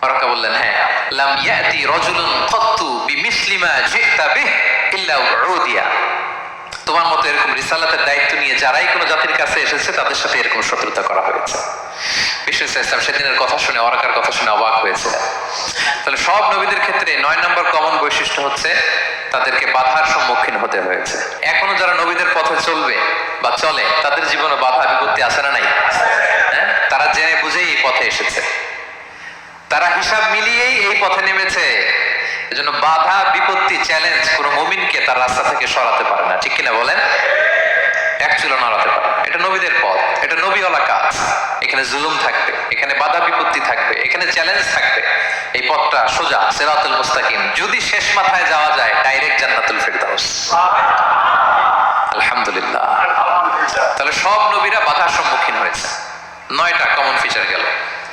ওরাকা বললেন, হ্যাঁ। লাম ইয়াতি রাজুলুন কাত্তু বিমিসলি মা জিতা বিহি ইল্লা উদিয়া। তোমার মতো এরকম রিসালাতের দায়িত্ব নিয়ে যারাই কোনো জাতির কাছে এসেছে তাদের সাথে এরকম শত্রুতা করা হয়েছে। বিষ্ণু ইসলাম সেদিনের কথা শুনে, ওরাকার কথা শুনে অবাক হয়েছিলেন। তাহলে সব নবীদের ক্ষেত্রে 9 নম্বর কমন বৈশিষ্ট্য হচ্ছে তাদেরকে বাধার সম্মুখীন হতে হয়েছে। এখনো যারা নবীদের পথে চলবে বা চলে তাদের জীবনে বাধা বিপত্তি আছে না নাই? হ্যাঁ, তারা জেনে বুঝেই এই পথে এসেছে, তারা হিসাব মিলিয়েই এই পথে নেমেছে। এজন্য বাধা বিপত্তি চ্যালেঞ্জ কোন মুমিনকে তার রাস্তা থেকে সরাতে পারে না, ঠিক কিনা বলেন? এক চুলো নড়াতে পারে। এটা নবীদের পথ, এটা নবীওয়ালা কাজ। এখানে জুলুম থাকবে, এখানে বাধা বিপত্তি থাকবে, এখানে চ্যালেঞ্জ থাকবে। এই পথটা সোজা, সিরাতুল মুস্তাকিম। যদি শেষ মাথায় যাওয়া যায়, ডাইরেক্ট জান্নাতুল ফিরদাউস। আলহামদুলিল্লাহ। তাহলে সব নবীরা বাধার সম্মুখীন হয়েছে। 9টা কমন ফিচার গেল।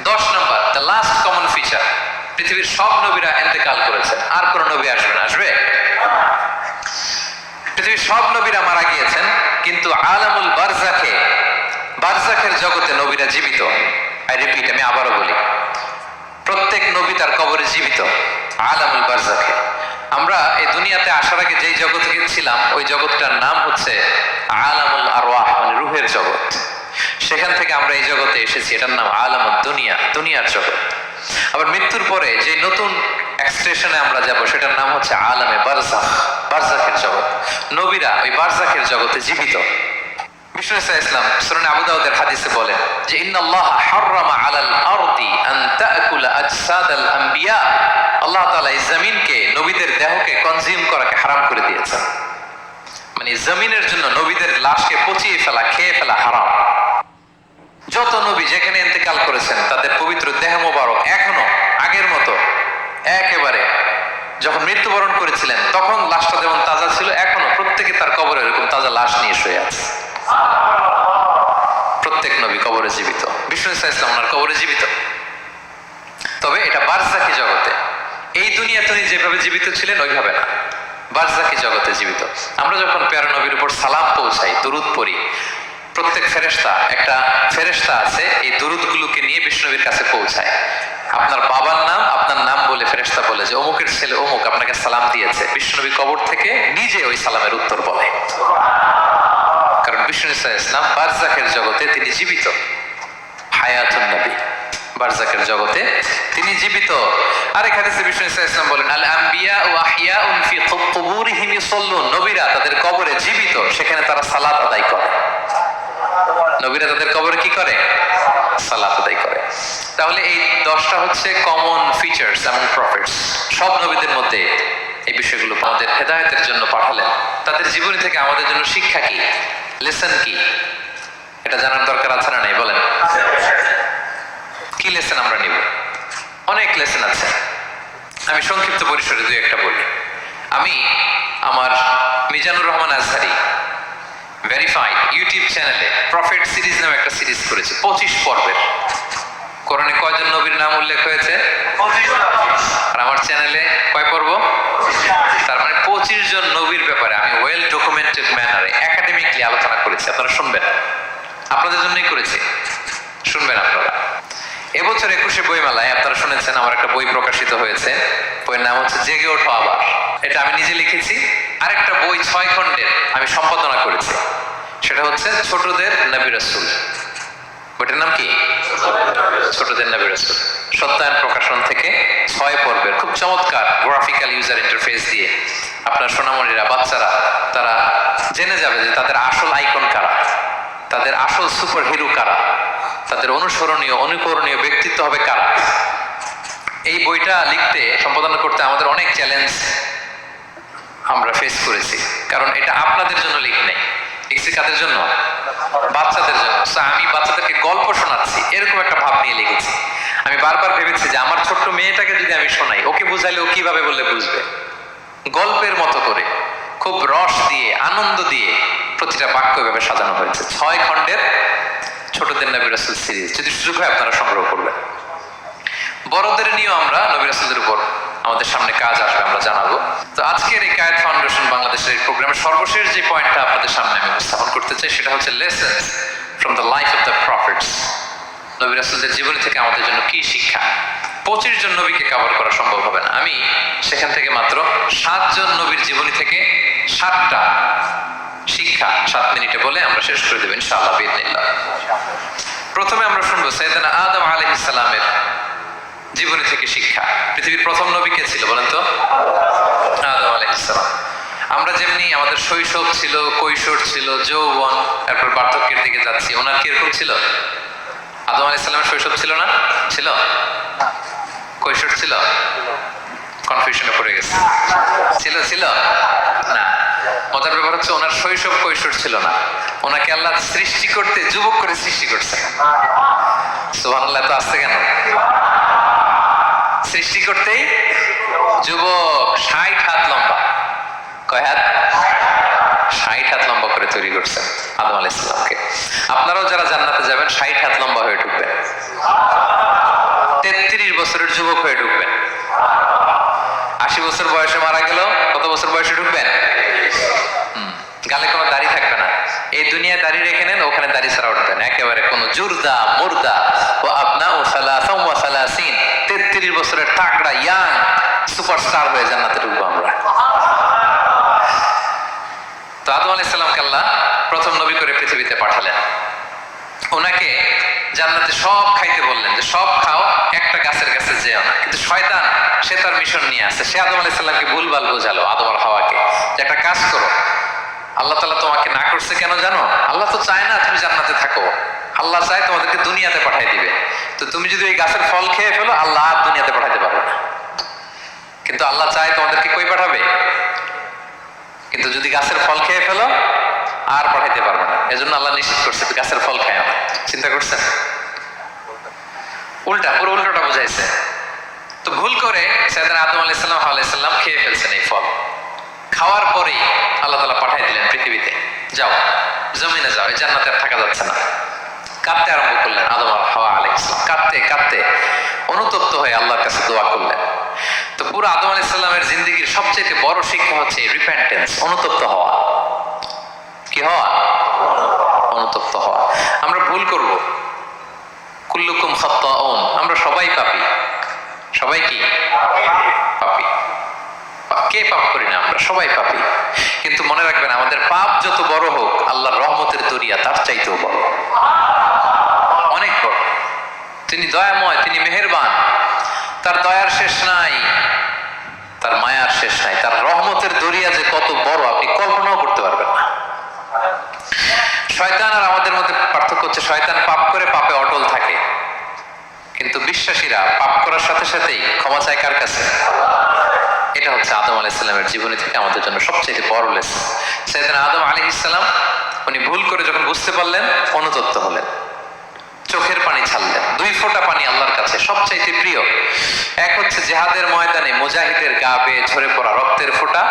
10 নম্বর, দ্য লাস্ট কমন ফিচার, পৃথিবীর সব নবীরা ইন্তেকাল করেছেন, আর কোন নবী আসবে না। আসবে? পৃথিবীর সব নবীরা মারা গিয়েছেন, কিন্তু আলামুল বারজাখে, বারজাখের জগতে নবীরা জীবিত। আই রিপিট, আমি আবারও বলি, প্রত্যেক নবী তার কবরে জীবিত। আলামুল বারজাখে। আমরা এই দুনিয়াতে আসার আগে যেই জগতে ছিলাম ওই জগৎটার নাম হচ্ছে আলামুল আরওয়াহ, মানে রূহের জগৎ। সেখান থেকে আমরা এই জগতে এসেছি, এটার নাম আলামুদ দুনিয়া, দুনিয়ার জগৎ। আবার মৃত্যুর পরে যে নতুন এক্সটেশনে আমরা যাব সেটার নাম হচ্ছে আলামে বারজাখ, বারজাখের জগৎ। নবীরা ওই বারজাখের জগতে জীবিত। বিষ্ণু ইসলাম সূরা আবু দাউদের হাদিসে বলেন যে ইন্নাল্লাহা হাররামা আলাল আরদি আন তাকুলা আজসাদাল আম্বিয়া, আল্লাহ তাআলা এই জমিনকে, নবীদের দেহকে কনজিউম করাকে হারাম করে দিয়েছেন। মানে জমিনের জন্য নবীদের লাশকে পচিয়ে ফেলা, খেয়ে ফেলা হারাম। যত নবী যেখানে ইন্তেকাল করেছেন তাদের পবিত্র দেহ মোবারক এখনো আগের মতো একেবারে যখন মৃত্যুবরণ করেছিলেন তখন লাশটা যেমন তাজা ছিল, এখনো প্রত্যেকে তার কবরে এরকম তাজা লাশ নিয়ে শুয়ে আছে। প্রত্যেক নবী কবরে জীবিত। বিষ্ণু ইসলাম ওনার কবরে জীবিত। তবে এটা বারজাখী জগতে। এই দুনিয়াতে উনি যেভাবে জীবিত ছিলেন ওইভাবে না, বারজাখী জগতে জীবিত। আমরা যখন প্যারা নবীর উপর সালাম পৌঁছাই, দুরুদ পড়ি, প্রত্যেক ফেরেশতা, একটা ফেরেশতা আছে এই দুরুদগুলোকে নিয়ে বিষ্ণুনবীর কাছে পৌঁছায়। আপনার বাবার নাম, আপনার নাম বলে ফেরেশতা বলে যে অমুকের ছেলে অমুক আপনাকে সালাম দিয়েছে। বিষ্ণুনবী কবর থেকে নিজে ওই সালামের উত্তর বলে, কারণ বিষ্ণু ইসলাম বারজাখের জগতে তিনি জীবিত। হায়াতুন নবী, বারজাখের জগতে তিনি জীবিত। আরেক হাদিসে বিষ্ণু ইসলাম বলেন আল আম্বিয়া ওয়া আহইয়াউন ফি কুবুরিহিম ইউসাল্লুন, নবীরা তাদের কবরে জীবিত, সেখানে তারা সালাত আদায় করে। নবীরা তাদের কবরে কি করে? সালাত আদায় করে। তাহলে এই 10টা হচ্ছে কমন ফিচার্স এবং প্রফিটস। সব নবীদের মধ্যে এই বিষয়গুলো আমাদের হেদায়েতের জন্য পাঠালেন। তাদের জীবনী থেকে আমাদের জন্য শিক্ষা কি, লেসন কি, এটা জানার দরকার আছে না নাই? বলেন, কি লেসন আমরা নিব? অনেক লেসন আছে। আমি সংক্ষিপ্ত পরিসরে 2-1টা বলি। আমি আমার মিজানুর রহমান আজহারি ভেরিফাইড ইউটিউব চ্যানেলে প্রফেট সিরিজ নামে একটা সিরিজ করেছি, 25 পর্বের। কোরআনে কয়জন নবীর নাম উল্লেখ হয়েছে? 25। আর আমার চ্যানেলে কয় পর্ব? তার মানে 25 জন নবীর ব্যাপারে আমি ওয়েল ডকুমেন্টেড ম্যানারে একাডেমিকলি আলোচনা করেছি। আপনারা শুনবেন, আপনাদের জন্যই করেছি, শুনবেন আপনারা। এবছর 21শে বইমেলায় আপনারা শুনেছেন আমার একটা বই প্রকাশিত হয়েছে, বইয়ের নাম হচ্ছে জেগে ওঠো আবার। এটা আমি নিজে লিখেছি। আরেকটা বই 6 খণ্ডের আমি সম্পাদনা করেছি, সেটা হচ্ছে ছোটদের নবী রাসূল। বইটার নাম কি? ছোটদের নবী রাসূল। সত্যায়ন প্রকাশন থেকে 6 পর্বের খুব চমৎকার গ্রাফিক্যাল ইউজার ইন্টারফেস দিয়ে আপনার সোনামণিরা, বাচ্চারা তারা জেনে যাবে যে তাদের আসল আইকন কারা, তাদের আসল সুপার হিরো কারা, তাদের অনুসরণীয় অনুকরণীয় ব্যক্তিত্ব হবে কারা। এই বইটা লিখতে, সম্পাদনা করতে আমাদের অনেক চ্যালেঞ্জ আমরা ফেস করেছি, কারণ এটা আপনাদের জন্য লিখি নাই, লিখছি কাদের জন্য? বাচ্চাদের জন্য। আমি বাচ্চাদেরকে গল্প শোনাচ্ছি এরকম একটা ভাব নিয়ে লিখেছি। আমি বারবার ভেবেছি যে আমার ছোট্ট মেয়েটাকে যদি আমি শোনাই, ওকে বুঝাইলে ও কিভাবে বললে বুঝবে। গল্পের মতো করে খুব রস দিয়ে, আনন্দ দিয়ে প্রতিটা বাক্য এভাবে সাজানো হয়েছে। 6 খণ্ডের ছোটদের নবী রাসূল সিরিজ, যদি সুযোগ হয় আপনারা সংগ্রহ করবেন। বড়দের নিয়েও আমরা নবী রাসূলের উপর আমাদের সামনে কাজ আসবে, আমরা জানাবো। তো আজকের এই কায়েত ফাউন্ডেশন বাংলাদেশের এই প্রোগ্রামের সর্বশেষ যে পয়েন্টটা আপনাদের সামনে আমি উপস্থাপন করতে চাই, সেটা হচ্ছে lessons from the life of the prophets. নবী রাসূলদের জীবনী থেকে আমাদের জন্য কি শিক্ষা। 25 জন নবীকে কভার করা সম্ভব হবে না। আমি সেখান থেকে মাত্র 7 জন নবীর জীবনী থেকে 7টা শিক্ষা 7 মিনিটে বলে আমরা শেষ করে দেব ইনশাআল্লাহ বিইذنিল্লাহ। প্রথমে আমরা শুনবো সাইয়েদনা আদম আলাইহিস সালামের জীবনী থেকে শিক্ষা। পৃথিবীর প্রথম নবী কে ছিল বলেন তো? আদম আলাইহিস সালাম। আমরা যেমনি আমাদের শৈশব ছিল, কৈশোর ছিল, যৌবন, তারপর বার্ধক্যের দিকে যাচ্ছি, ওনার কিরকম ছিল? আদম আলাইহিস সালামের শৈশব ছিল না? ছিল? কৈশোর ছিল? কনফিউশনে পড়ে গেছে। ছিল? ছিল না। মজার ব্যাপার হচ্ছে ওনার শৈশব কৈশোর ছিল না, ওনাকে আল্লাহ সৃষ্টি করতে যুবক করে সৃষ্টি করছে। সুবহানাল্লাহ, তো আসছে কেন? সৃষ্টি করতেই যুবক, 60 হাত লম্বা। কয় হাত? 60 হাত লম্বা করে তৈরি করছেন আদম আলাইহিস সালামকে। আপনারাও যারা জান্নাতে যাবেন 60 হাত লম্বা হয়ে ঢুকবেন, 33 বছরের যুবক হয়ে ঢুকবেন। 80 বছর বয়সে মারা গেল, কত বছর বয়সে ঢুকবেন? গালে কোনো দাড়ি থাকবে না। এই দুনিয়ায় দাড়ি রেখে নেন, ওখানে দাড়ি ছাড়া উঠবেন একেবারে কোনো জুরদা মুর্দা ও আপনা ও সালাসা ওয়া সালাসিন। 33 বছরের তাগড়া ইয়াং সুপারস্টার হয়ে জান্নাতে ঢুকবো আমরা। তো আদম আলাইহিস সালামকে আল্লাহ প্রথম নবী করে পৃথিবীতে পাঠালেন। ওনাকে জান্নাতে সব খাইতে বললেন যে সব খাও, একটা গাছের কাছে যেও না। কিন্তু শয়তান সে তার মিশন নিয়ে আসে, সে আদম আলাইহিস সালামকে ভুলভাল বোঝালো, আদম আর হাওয়াকে, যে একটা কাজ করো, আল্লাহ তাআলা তোমাকে না করছে কেন জানো? আল্লাহ তো চায় না তুমি জান্নাতে থাকো, আল্লাহ চায় তোমাদেরকে দুনিয়াতে পাঠিয়ে দিবে। তো তুমি যদি ওই গাছের ফল খেয়ে ফেলো, আল্লাহ আর দুনিয়াতে পাঠাতে পারবে না। কিন্তু আল্লাহ চায় তোমাদেরকে কই পাঠাবে? কিন্তু যদি গাছের ফল খেয়ে ফেলো আর পাঠাইতে পারবে না। এজন্য আল্লাহ নিষেধ করছে গাছের ফল খায় না। চিন্তা করছেন? উল্টা, পুরো উল্টোটা বুঝাইছে। তো ভুল করে সাইয়েদনা আদম আলাইহিস সালাম হাওয়া আলাইহিস সালাম খেয়ে ফেলছেন এই ফল। খাওয়ার পরেই আল্লাহ তাআলা পাঠিয়ে দিলেন পৃথিবীতে, যাও জমিনে যাও, এই জান্নাতে আর থাকা যাচ্ছে না। কাঁদতে আরম্ভ করলেন আদম আর হাওয়া আলাইহিস সালাম, কাঁদতে কাঁদতে অনুতপ্ত হয়ে আল্লাহর কাছে দোয়া করলেন। তো পুরো আদম আলাইহিস সালামের জিন্দেগির সবচেয়ে বড় শিক্ষা হচ্ছে রিপেন্টেন্স, অনুতপ্ত হওয়া। কি হওয়া? অনুতপ্ত হওয়া। আমরা ভুল করব, কুল্লুকুম খাত্তাউন, আমরা সবাই পাপী। সবাই কি পাপী? কে পাপ করি না? আমরা সবাই পাপী। কিন্তু মনে রাখবেন, আমাদের পাপ যত বড় হোক, আল্লাহর রহমতের দরিয়া তার চাইতেও বড়, অনেক বড়। তিনি দয়াময়, তিনি মেহেরবান, তার দয়ার শেষ নাই, তার মায়ার শেষ নাই। তার রহমতের দরিয়া যে কত বড় আপনি কল্পনাও করতে পারবেন না। শয়তান আর আমাদের মধ্যে পার্থক্য হচ্ছে, শয়তান পাপ করে পাপে অটল থাকে, কিন্তু বিশ্বাসীরা পাপ করার সাথে সাথেই ক্ষমা চায় কার কাছে? এটা হচ্ছে আদম আলাইহিস সালামের জীবনী থেকে আমাদের জন্য সবচেয়ে বড় লেসন। সাইয়েদনা আদম আলাইহিস সালাম উনি ভুল করে যখন বুঝতে পারলেন, অনুতপ্ত হলেন, চোখের পানি ছাড়লেন। 2 ফোঁটা পানি আল্লাহর কাছে সবচাইতে প্রিয়। এক হচ্ছে জিহাদের ময়দানে মুজাহিদের গা বেয়ে ঝরে পড়া রক্তের ফোঁটা,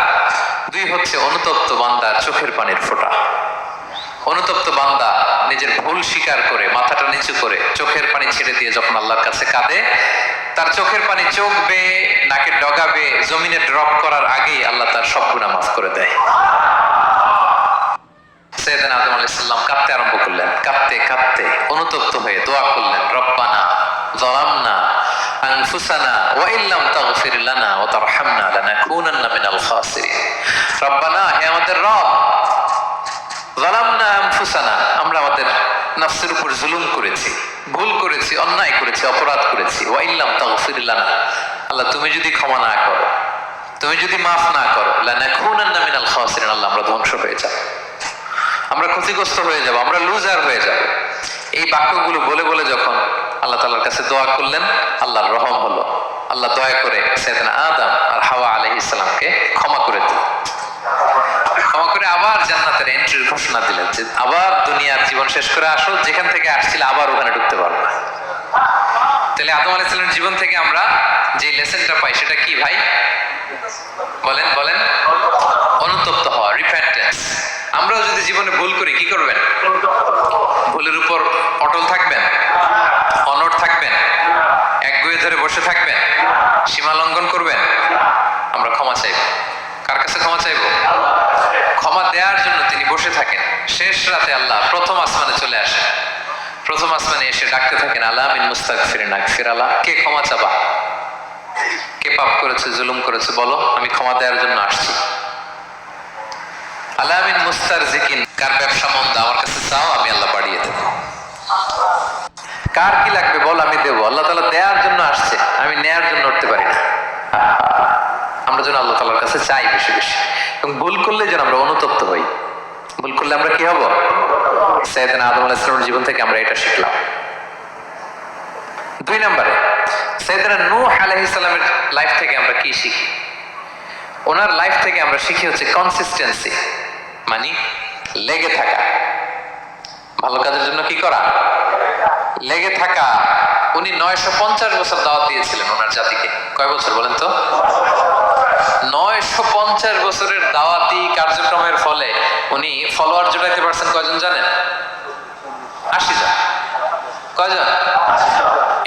2 হচ্ছে অনুতপ্ত বান্দার চোখের পানির ফোঁটা। অনুতপ্ত বান্দা নিজের ভুল স্বীকার করে মাথাটা নিচু করে চোখের পানি ছেড়ে দিয়ে যখন আল্লাহর কাছে কাঁদে, তার চোখের পানি চোখ বেয়ে নাকের ডগা বেয়ে জমিনে ড্রপ করার আগেই আল্লাহ তার সব গুনাহ মাফ করে দেয়। সাইয়েদনা আদম আলাইহিস সালাম কাঁদতে আরম্ভ করলেন, কাঁদতে কাঁদতে অনুতপ্ত হয়ে দোয়া করলেন, রব্বানা যালামনা আনফুসানা ওয়া ইল্লাম তাগফির লানা ওয়া তারহামনা লানাকুনান্না মিনাল খাসিরিন। রব্বানা, হে আমাদের রব, যালামনা আনফুসানা, আমরা আমাদের নফসের উপর জুলুম করেছি, ভুল করেছি, অন্যায় করেছি, অপরাধ করেছি। ওয়া ইল্লাম তাগফির লানা, আল্লাহ তুমি যদি ক্ষমা না করো, তুমি যদি মাফ না করো, লানাকুনান্না মিনাল খাসিরিন, আল্লাহ আমরা ধ্বংস হয়ে যাব, আমরা ক্ষতিগ্রস্ত হয়ে যাব, আমরা লুজার হয়ে যাব। এই বাক্যগুলো বলে বলে যখন আল্লাহ তাআলার কাছে দোয়া করলেন, আল্লাহর রহম হলো। আল্লাহ দয়া করে সাইয়েদনা আদম আর হাওয়া আলাইহিস সালামকে ক্ষমা করে দিলেন। ক্ষমা করে আবার জান্নাতের এন্ট্রির ঘোষণা দিলেন যে আবার দুনিয়ার জীবন শেষ করে আসো, যেখান থেকে আসছিলে আবার ওখানে ঢুকতে পারবে। তাহলে আদম আলাইহিস সালামের জীবন থেকে আমরা যে লেসনটা পাই সেটা কি ভাই? বলেন বলেন, অনুতপ্ত হওয়া, রিপেন্টেন্স। আমরাও যদি জীবনে ভুল করি কি করবেন? ভুলের উপর অটল থাকবেন, অনড় থাকবেন, একগুঁয়ে ধরে বসে থাকবেন, সীমা লঙ্ঘন করবেন? আমরা ক্ষমা চাইব। কার কাছে ক্ষমা চাইব? ক্ষমা দেওয়ার জন্য তিনি বসে থাকেন। শেষ রাতে আল্লাহ প্রথম আসমানে চলে আসেন। প্রথম আসমানে এসে ডাকতে থাকেন, আলা মিন মুস্তাগফিরিন আগফির আলা, কে ক্ষমা চাবা? কে পাপ করেছে, জুলুম করেছে, বলো, আমি ক্ষমা দেওয়ার জন্য আসছি। আলা মিন মুস্তারজিকিন, কার ব্যবসা মন্দা আমার কাছে চাও, আমি আল্লাহ বাড়িয়ে দেব। কার কি লাগবে বল, আমি দেবো। আল্লাহ তাআলা দেওয়ার জন্য আসছে, আমি নেয়ার জন্য উঠতে পারি না। আমরা যেন আল্লাহ তাআলার কাছে চাই বেশি বেশি, এবং ভুল করলে যেন আমরা অনুতপ্ত হই। ভুল করলে আমরা কি হব? সাইয়েদনা আদম আলাইহিস সালামের জীবন থেকে আমরা এটা শিখলাম। 2 নম্বরে সাইয়েদনা নূহ আলাইহিস সালামের লাইফ থেকে আমরা কি শিখি? ওনার লাইফ থেকে আমরা শিখি হচ্ছে কনসিস্টেন্সি, মানে লেগে থাকা। ভালো কাজের জন্য কি করা? লেগে থাকা। উনি 950 বছর দাওয়াত দিয়েছিলেন ওনার জাতিকে। কয় বছর বলেন তো? 950 বছরের দাওয়াতি কার্যক্রমের ফলে উনি ফলোয়ার জোটাইতে পারছেন কয়জন জানেন? 80 জন। কয়জন?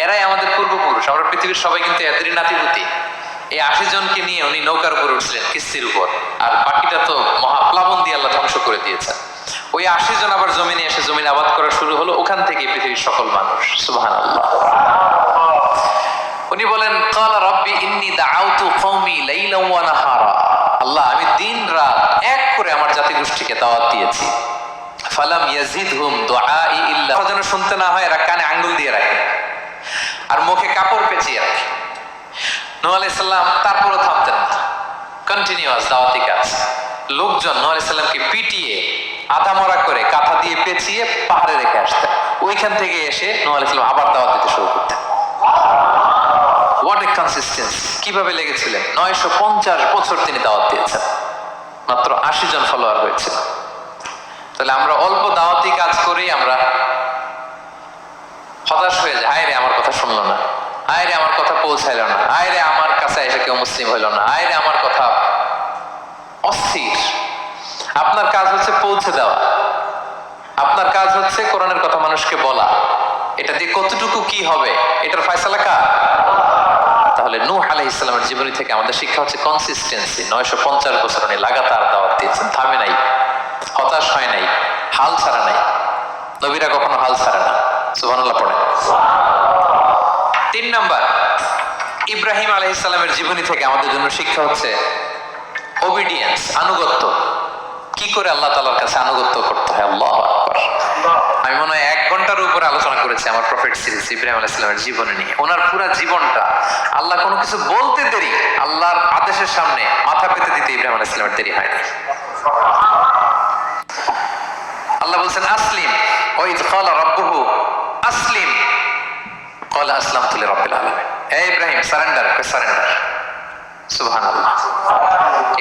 এরাই আমাদের পূর্বপুরুষ। আমরা পৃথিবীর সবাই কিন্তু এদেরই নাতিপুতি। এই 80 জনকে নিয়ে উনি নৌকার উপর উঠছিলেন, কিস্তির উপর, আর বাকিটা তো মহাপ্লাবন দিয়ে আল্লাহ ধ্বংস করে দিয়েছেন। ওই 80 জন আবার জমিনে এসে জমিন আবাদ করা শুরু হলো, ওখান থেকে পৃথিবীর সকল মানুষ। সুবহানাল্লাহ। উনি বলেন, ক্বালা রাব্বি ইন্নী দাআউতু কওমি লাইলান ওয়া নাহারা, আল্লাহ আমি দিন রাত এক করে আমার জাতি গোষ্ঠীকে দাওয়াত দিয়েছি। ফালাম ইয়াজিদহুম দুআই ইল্লা, যেন শুনতে না হয় এরা কানে আঙ্গুল দিয়ে রাখে আর মুখে কাপড় পেঁচিয়ে রাখে। নূহ আলাইহিস সালাম তারপরও থামতেন না, কন্টিনিউয়াস দাওয়াতি কাজ। লোকজন নূহ আলাইহিস সালামকে পিটিয়ে আধা মরা করে কাঁথা দিয়ে পেঁচিয়ে পাহাড়ে রেখে আসতেন। ওইখান থেকে এসে নূহ আলাইহিস সালাম আবার দাওয়াত দিতে শুরু করতেন। What a consistency! কিভাবে লেগেছিলেন! 950 বছর তিনি দাওয়াত দিয়েছেন, মাত্র 80 জন ফলোয়ার হয়েছিল। তাহলে আমরা অল্প দাওয়াতি কাজ করেই আমরা হতাশ হয়ে যাই। হায় রে আমার কথা শুনলো না, হায় রে আমার কথা পৌঁছাইল না, হায় রে আমার কাছে এসে কেউ মুসলিম হইল না, হায় রে আমার কথা অস্থির। আপনার কাজ হচ্ছে পৌঁছে দেওয়া, আপনার কাজ হচ্ছে কোরআনের কথা মানুষকে বলা। এটা দিয়ে কতটুকু কি হবে এটার ফয়সালা কার? তাহলে নূহ আলাইহিস সালামের জীবনী থেকে আমাদের শিক্ষা হচ্ছে কনসিস্টেন্সি। 950 বছর উনি লাগাতার দাওয়াত দিয়েছেন, থামে নাই, হতাশ হয় নাই, হাল ছাড়া নাই। নবীরা কখনো হাল ছাড়ে না। সুবহানাল্লাহ পড়ে। 3 নাম্বার, ইব্রাহিম আলাইহিস সালামের জীবনী থেকে আমাদের জন্য শিক্ষা হচ্ছে ওবিডিয়েন্স, আনুগত্য। কি করে আল্লাহ তাআলার কাছে আনুগত্য করতে হয়। আল্লাহু আকবার। আমি মনে হয় 1 ঘন্টার উপরে আলোচনা করেছি আমার প্রফেট সিরিজ ইব্রাহিম আলাইহিস সালামের জীবনী নিয়ে। ওনার পুরো জীবনটা, আল্লাহ কোনো কিছু বলতে দেরি, আল্লাহর আদেশের সামনে মাথা পেতে দিতে ইব্রাহিম আলাইহিস সালামের দেরি হয়নি। আল্লাহ বলছেন আসলিম, ওয়া ইয ক্বালা রাব্বুহু আসলিম ক্বালা আসলামতু লিরাব্বিল আলামিন। হে ইব্রাহিম সারেন্ডার, সারেন্ডার। সুবহানাল্লাহ।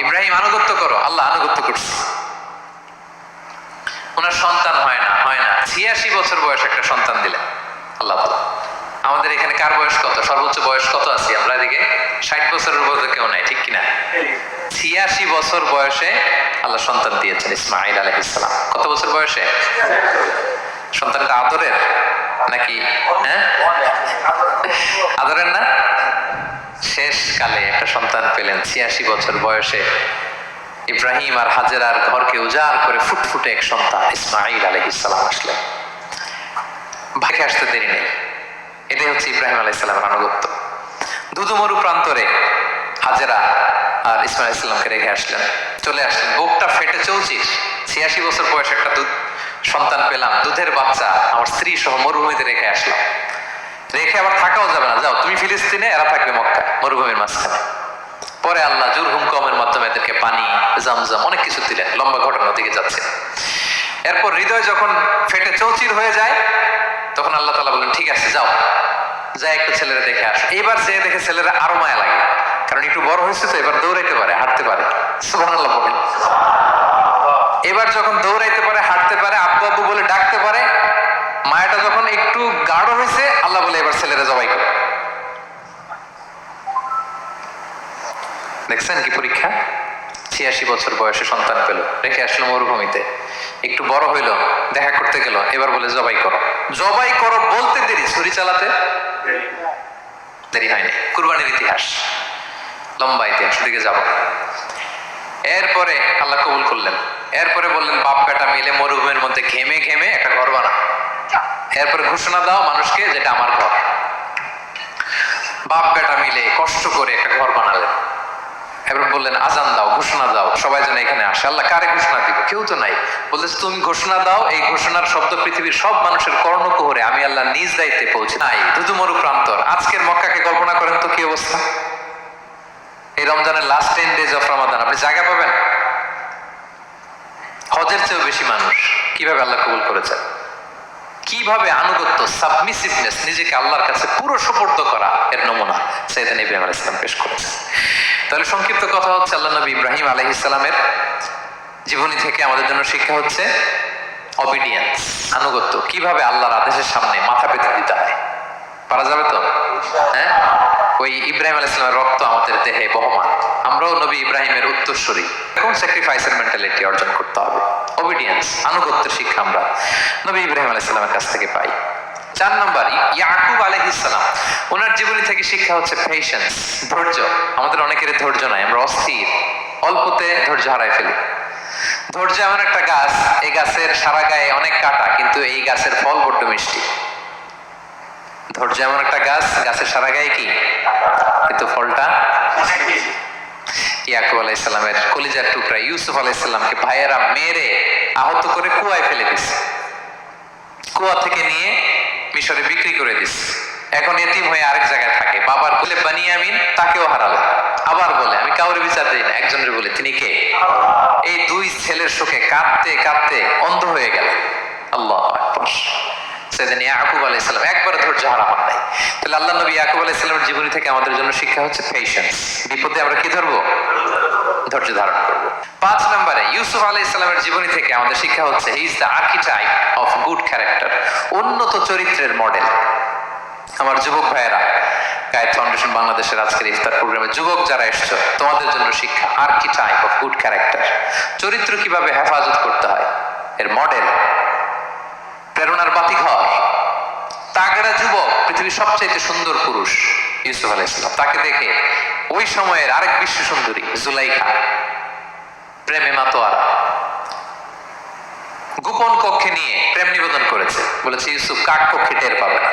ইব্রাহিম আনুগত্য করো, আল্লাহ আনুগত্য করছে। ওনার সন্তান হয় না 86 বছর বয়স একটা সন্তান দিলেন আল্লাহ তাআলা। আমাদের এখানে কার বয়স কত? সর্বোচ্চ বয়স কত আছি আমরা? এদিকে 60 বছরের উপরে কেউ নাই, ঠিক কিনা? 86 বছর বয়সে আল্লাহ সন্তান দিয়েছেন ইসমাঈল আলাইহিস সালাম। কত বছর বয়সে? সন্তানটা আদরের নাকি? হ্যাঁ, আদরের না? শেষ কালে একটা সন্তান পেলেন 86 বছর বয়সে। ইব্রাহিম আর হাজেরার ঘরকে উজাড় করে ফুটফুটে এক সন্তান ইসমাঈল আলাইহিস সালাম আসলেন। ভাইকে আসতে দেরি নেই। এটাই হচ্ছে ইব্রাহিম আলাইহিস সালামের আনুগত্য। দুদুমরু প্রান্তরে হাজেরা আর ইসমাঈল আলাইহিস সালামকে রেখে আসলেন, চলে আসলেন। বুকটা ফেটে চৌচির। 86 বছর বয়সে একটা সন্তান পেলাম, দুধের বাচ্চা, আমার স্ত্রী সহ মরুভূমিতে রেখে আসলাম। রেখে আবার থাকাও যাবে না, যাও তুমি ফিলিস্তিনে, এরা থাকবে মক্কা, মরুভূমির মাঝখানে। পরে আল্লাহ জুরহুম কওমের মাধ্যমে এদেরকে পানি, জামজাম অনেক কিছু দিলেন। লম্বা ঘটনার দিকে যাচ্ছে। এরপর হৃদয় যখন ফেটে চৌচির হয়ে যায়, তখন আল্লাহ তাআলা বলেন ঠিক আছে যাও, যা একটু ছেলেরা দেখে আস। এবার যে দেখে ছেলেরা আরো মায়া লাগে, কারণ একটু বড় হয়েছে তো, এবার দৌড়াইতে পারে, হাঁটতে পারে। সুবহানাল্লাহ বলেন। এবার যখন দৌড়াইতে পারে, হাঁটতে পারে, আব্বু আব্বু বলে ডাকতে পারে, মায়াটা যখন একটু গাঢ় হয়েছে, আল্লাহ বলে এবার ছেলেরা জবাই করে। দেখছেন কি পরীক্ষা? 86 বছর বয়সে সন্তান পেল, রেখে আসলো মরুভূমিতে, একটু বড় হইলো, দেখা করতে গেল, এবার বলে জবাই করো। জবাই করো বলতে দেরি, ছুরি চালাতে দেরি হয়নি। কুরবানির ইতিহাস, লম্বা ইতিহাস, দিকে যাব। এরপরে আল্লাহ কবুল করলেন। এরপরে বললেন বাপ বেটা মিলে মরুভূমির মধ্যে ঘেমে ঘেমে একটা ঘর বানা। এরপরে ঘোষণা দাও মানুষকে, যেটা আমার ঘর। বাপ বেটা মিলে কষ্ট করে একটা ঘর বানালেন। এবার বললেন আজান দাও, ঘোষণা দাও, সবাই যেন এখানে আসে। আল্লাহ কারে ঘোষণা দিব? কেউ তো নাই। বললে তুমি ঘোষণা দাও, এই ঘোষণার শব্দ পৃথিবীর সব মানুষের কর্ণকুহরে আমি আল্লাহ নিজ দায়িত্বে পৌঁছে নাই। ধুধু মরু প্রান্তর। আজকের মক্কাকে কল্পনা করেন তো কি অবস্থা। এই রমজানের লাস্ট 10 days অফ রমাদান আপনি জায়গা পাবেন, হজের চেয়েও বেশি মানুষ। কিভাবে আল্লাহ কবুল করেছেন, কিভাবে আনুগত্য, সাবমিসিভনেস, নিজেকে আল্লাহর কাছে পুরো সুপর্দ করা, এর নমুনা সাইয়েদনা ইব্রাহিম আলাইহিস সালাম পেশ করেছেন। তাহলে সংক্ষিপ্ত কথা হচ্ছে, আল্লাহ নবী ইব্রাহিম আলাইহিস সালামের জীবনী থেকে আমাদের জন্য শিক্ষা হচ্ছে অবিডিয়েন্স, আনুগত্য। কিভাবে আল্লাহর আদেশের সামনে মাথা পেতে দিতে হয়। পারা যাবে তো? হ্যাঁ, ওই ইব্রাহিম আলাইহিস সালামের রক্ত আমাদের দেহে বহমান। আমরাও নবী ইব্রাহিমের উত্তরসূরি। এখন স্যাক্রিফাইসের মেন্টালিটি অর্জন করতে হবে। অবিডিয়েন্স, আনুগত্যের শিক্ষা আমরা নবী ইব্রাহিম আলাইহিস সালামের কাছ থেকে পাই। 4 নম্বর, ইয়াকুব আলাইহিস সালাম, ওনার জীবনী থেকে শিক্ষা হচ্ছে পেশেন্স, ধৈর্য। আমাদের অনেকের ধৈর্য নাই, আমরা অস্থির, অল্পতে ধৈর্য হারাই ফেলি। ধৈর্য এমন একটা গাছ, এই গাছের সারা গায়ে অনেক কাঁটা, কিন্তু এই গাছের ফল বড্ড মিষ্টি। ধৈর্য এমন একটা গাছ, গাছের সারা গায়ে কি, কিন্তু ফলটা। ইয়াকুব আলাইহিস সালামের কলিজার টুকরা ইউসুফ আলাইহিস সালামকে ভাইয়েরা মেরে আহত করে কুয়ায় ফেলে দিছে। কুয়া থেকে নিয়ে মিশরে বিক্রি করে দিস। এখন এতিম হয়ে আরেক জায়গায় থাকে। বাবার কোলে বানিয়ামিন, তাকেও হারালো। আবার বলে আমি কাউরে বিচার দিই না, একজনের বলে, তিনি কে? এই 2 ছেলের শোকে কাঁদতে কাঁদতে অন্ধ হয়ে গেল। আল্লাহু আকবার। সেদিন ইয়াকুব আলাইহিস সালাম একবার ধৈর্য হারা হন নাই। তাহলে আল্লাহ নবী ইয়াকুব আলাইহিস সালামের জীবনী থেকে আমাদের জন্য শিক্ষা হচ্ছে পেশেন্স। বিপদে আমরা কি ধরবো? ধৈর্য ধারণ করব। 5 নম্বরে, ইউসুফ আলাইহিস সালামের জীবনী থেকে আমাদের শিক্ষা হচ্ছে he is the archetype of good character, উন্নত চরিত্রের মডেল। আমার যুবক ভাইয়েরা, গায়েত ফাউন্ডেশন বাংলাদেশের আজকের ইফতার প্রোগ্রামে যুবক যারা এসছো, তোমাদের জন্য শিক্ষা আর্কিটাইপ অফ গুড ক্যারেক্টার। চরিত্র কিভাবে হেফাজত করতে হয়, এর মডেল, প্রেরণার বাতিঘর। তাগড়া যুবক, পৃথিবীর সবচেয়ে সুন্দর পুরুষ ইউসুফ আলাইহিস সালাম। তাকে দেখে ওই সময়ের আরেক বিশ্ব সুন্দরী জুলাইখা প্রেমে মাতোয়ারা, গোপন কক্ষে নিয়ে প্রেম নিবেদন করেছে। বলেছে ইউসুফ কাক কক্ষে টের পাবে না।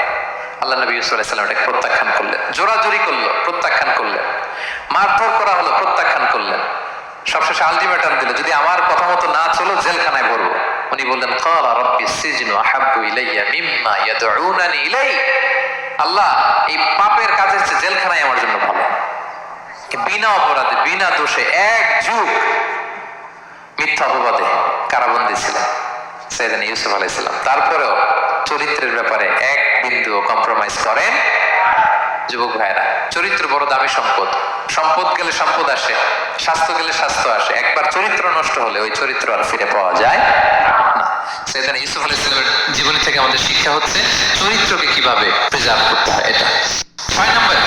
আল্লাহ নবী ইউসুফ আলাইহিস সালাম এটাকে প্রত্যাখ্যান করলেন। জোরাজুরি করলো, প্রত্যাখ্যান করলেন। মারধর করা হলো, প্রত্যাখ্যান করলেন। সবশেষে আলটিমেটাম দিল, যদি আমার কথা মতো না চলো জেলখানায় ভরবো। উনি বললেন ক্বালা রাব্বিস সিজনু আহাব্বু ইলাইয়া মিম্মা ইয়াদউনানি ইলাই। আল্লাহ, এই পাপের কাজের চেয়ে জেলখানায় আমার জন্য ভালো। বিনা অপরাধে, বিনা দোষে 1 যুগ মিথ্যা অপবাদে কারাবন্দী ছিলেন সাইয়েদনা ইউসুফ আলাইহিস সালাম। তারপরেও চরিত্রের ব্যাপারে 1 বিন্দু কম্প্রোমাইজ করেন। যুবক ভাইরা, চরিত্র বড় দামি সম্পদ। সম্পদ গেলে সম্পদ আসে, স্বাস্থ্য গেলে স্বাস্থ্য আসে। একবার চরিত্র নষ্ট হলে ওই চরিত্র আর ফিরে পাওয়া যায় না। সাইয়েদনা ইউসুফ আলাইহিস সালামের জীবনী থেকে আমাদের শিক্ষা হচ্ছে চরিত্রকে কিভাবে প্রিজার্ভ করতে হয়। এটা 6 নম্বর,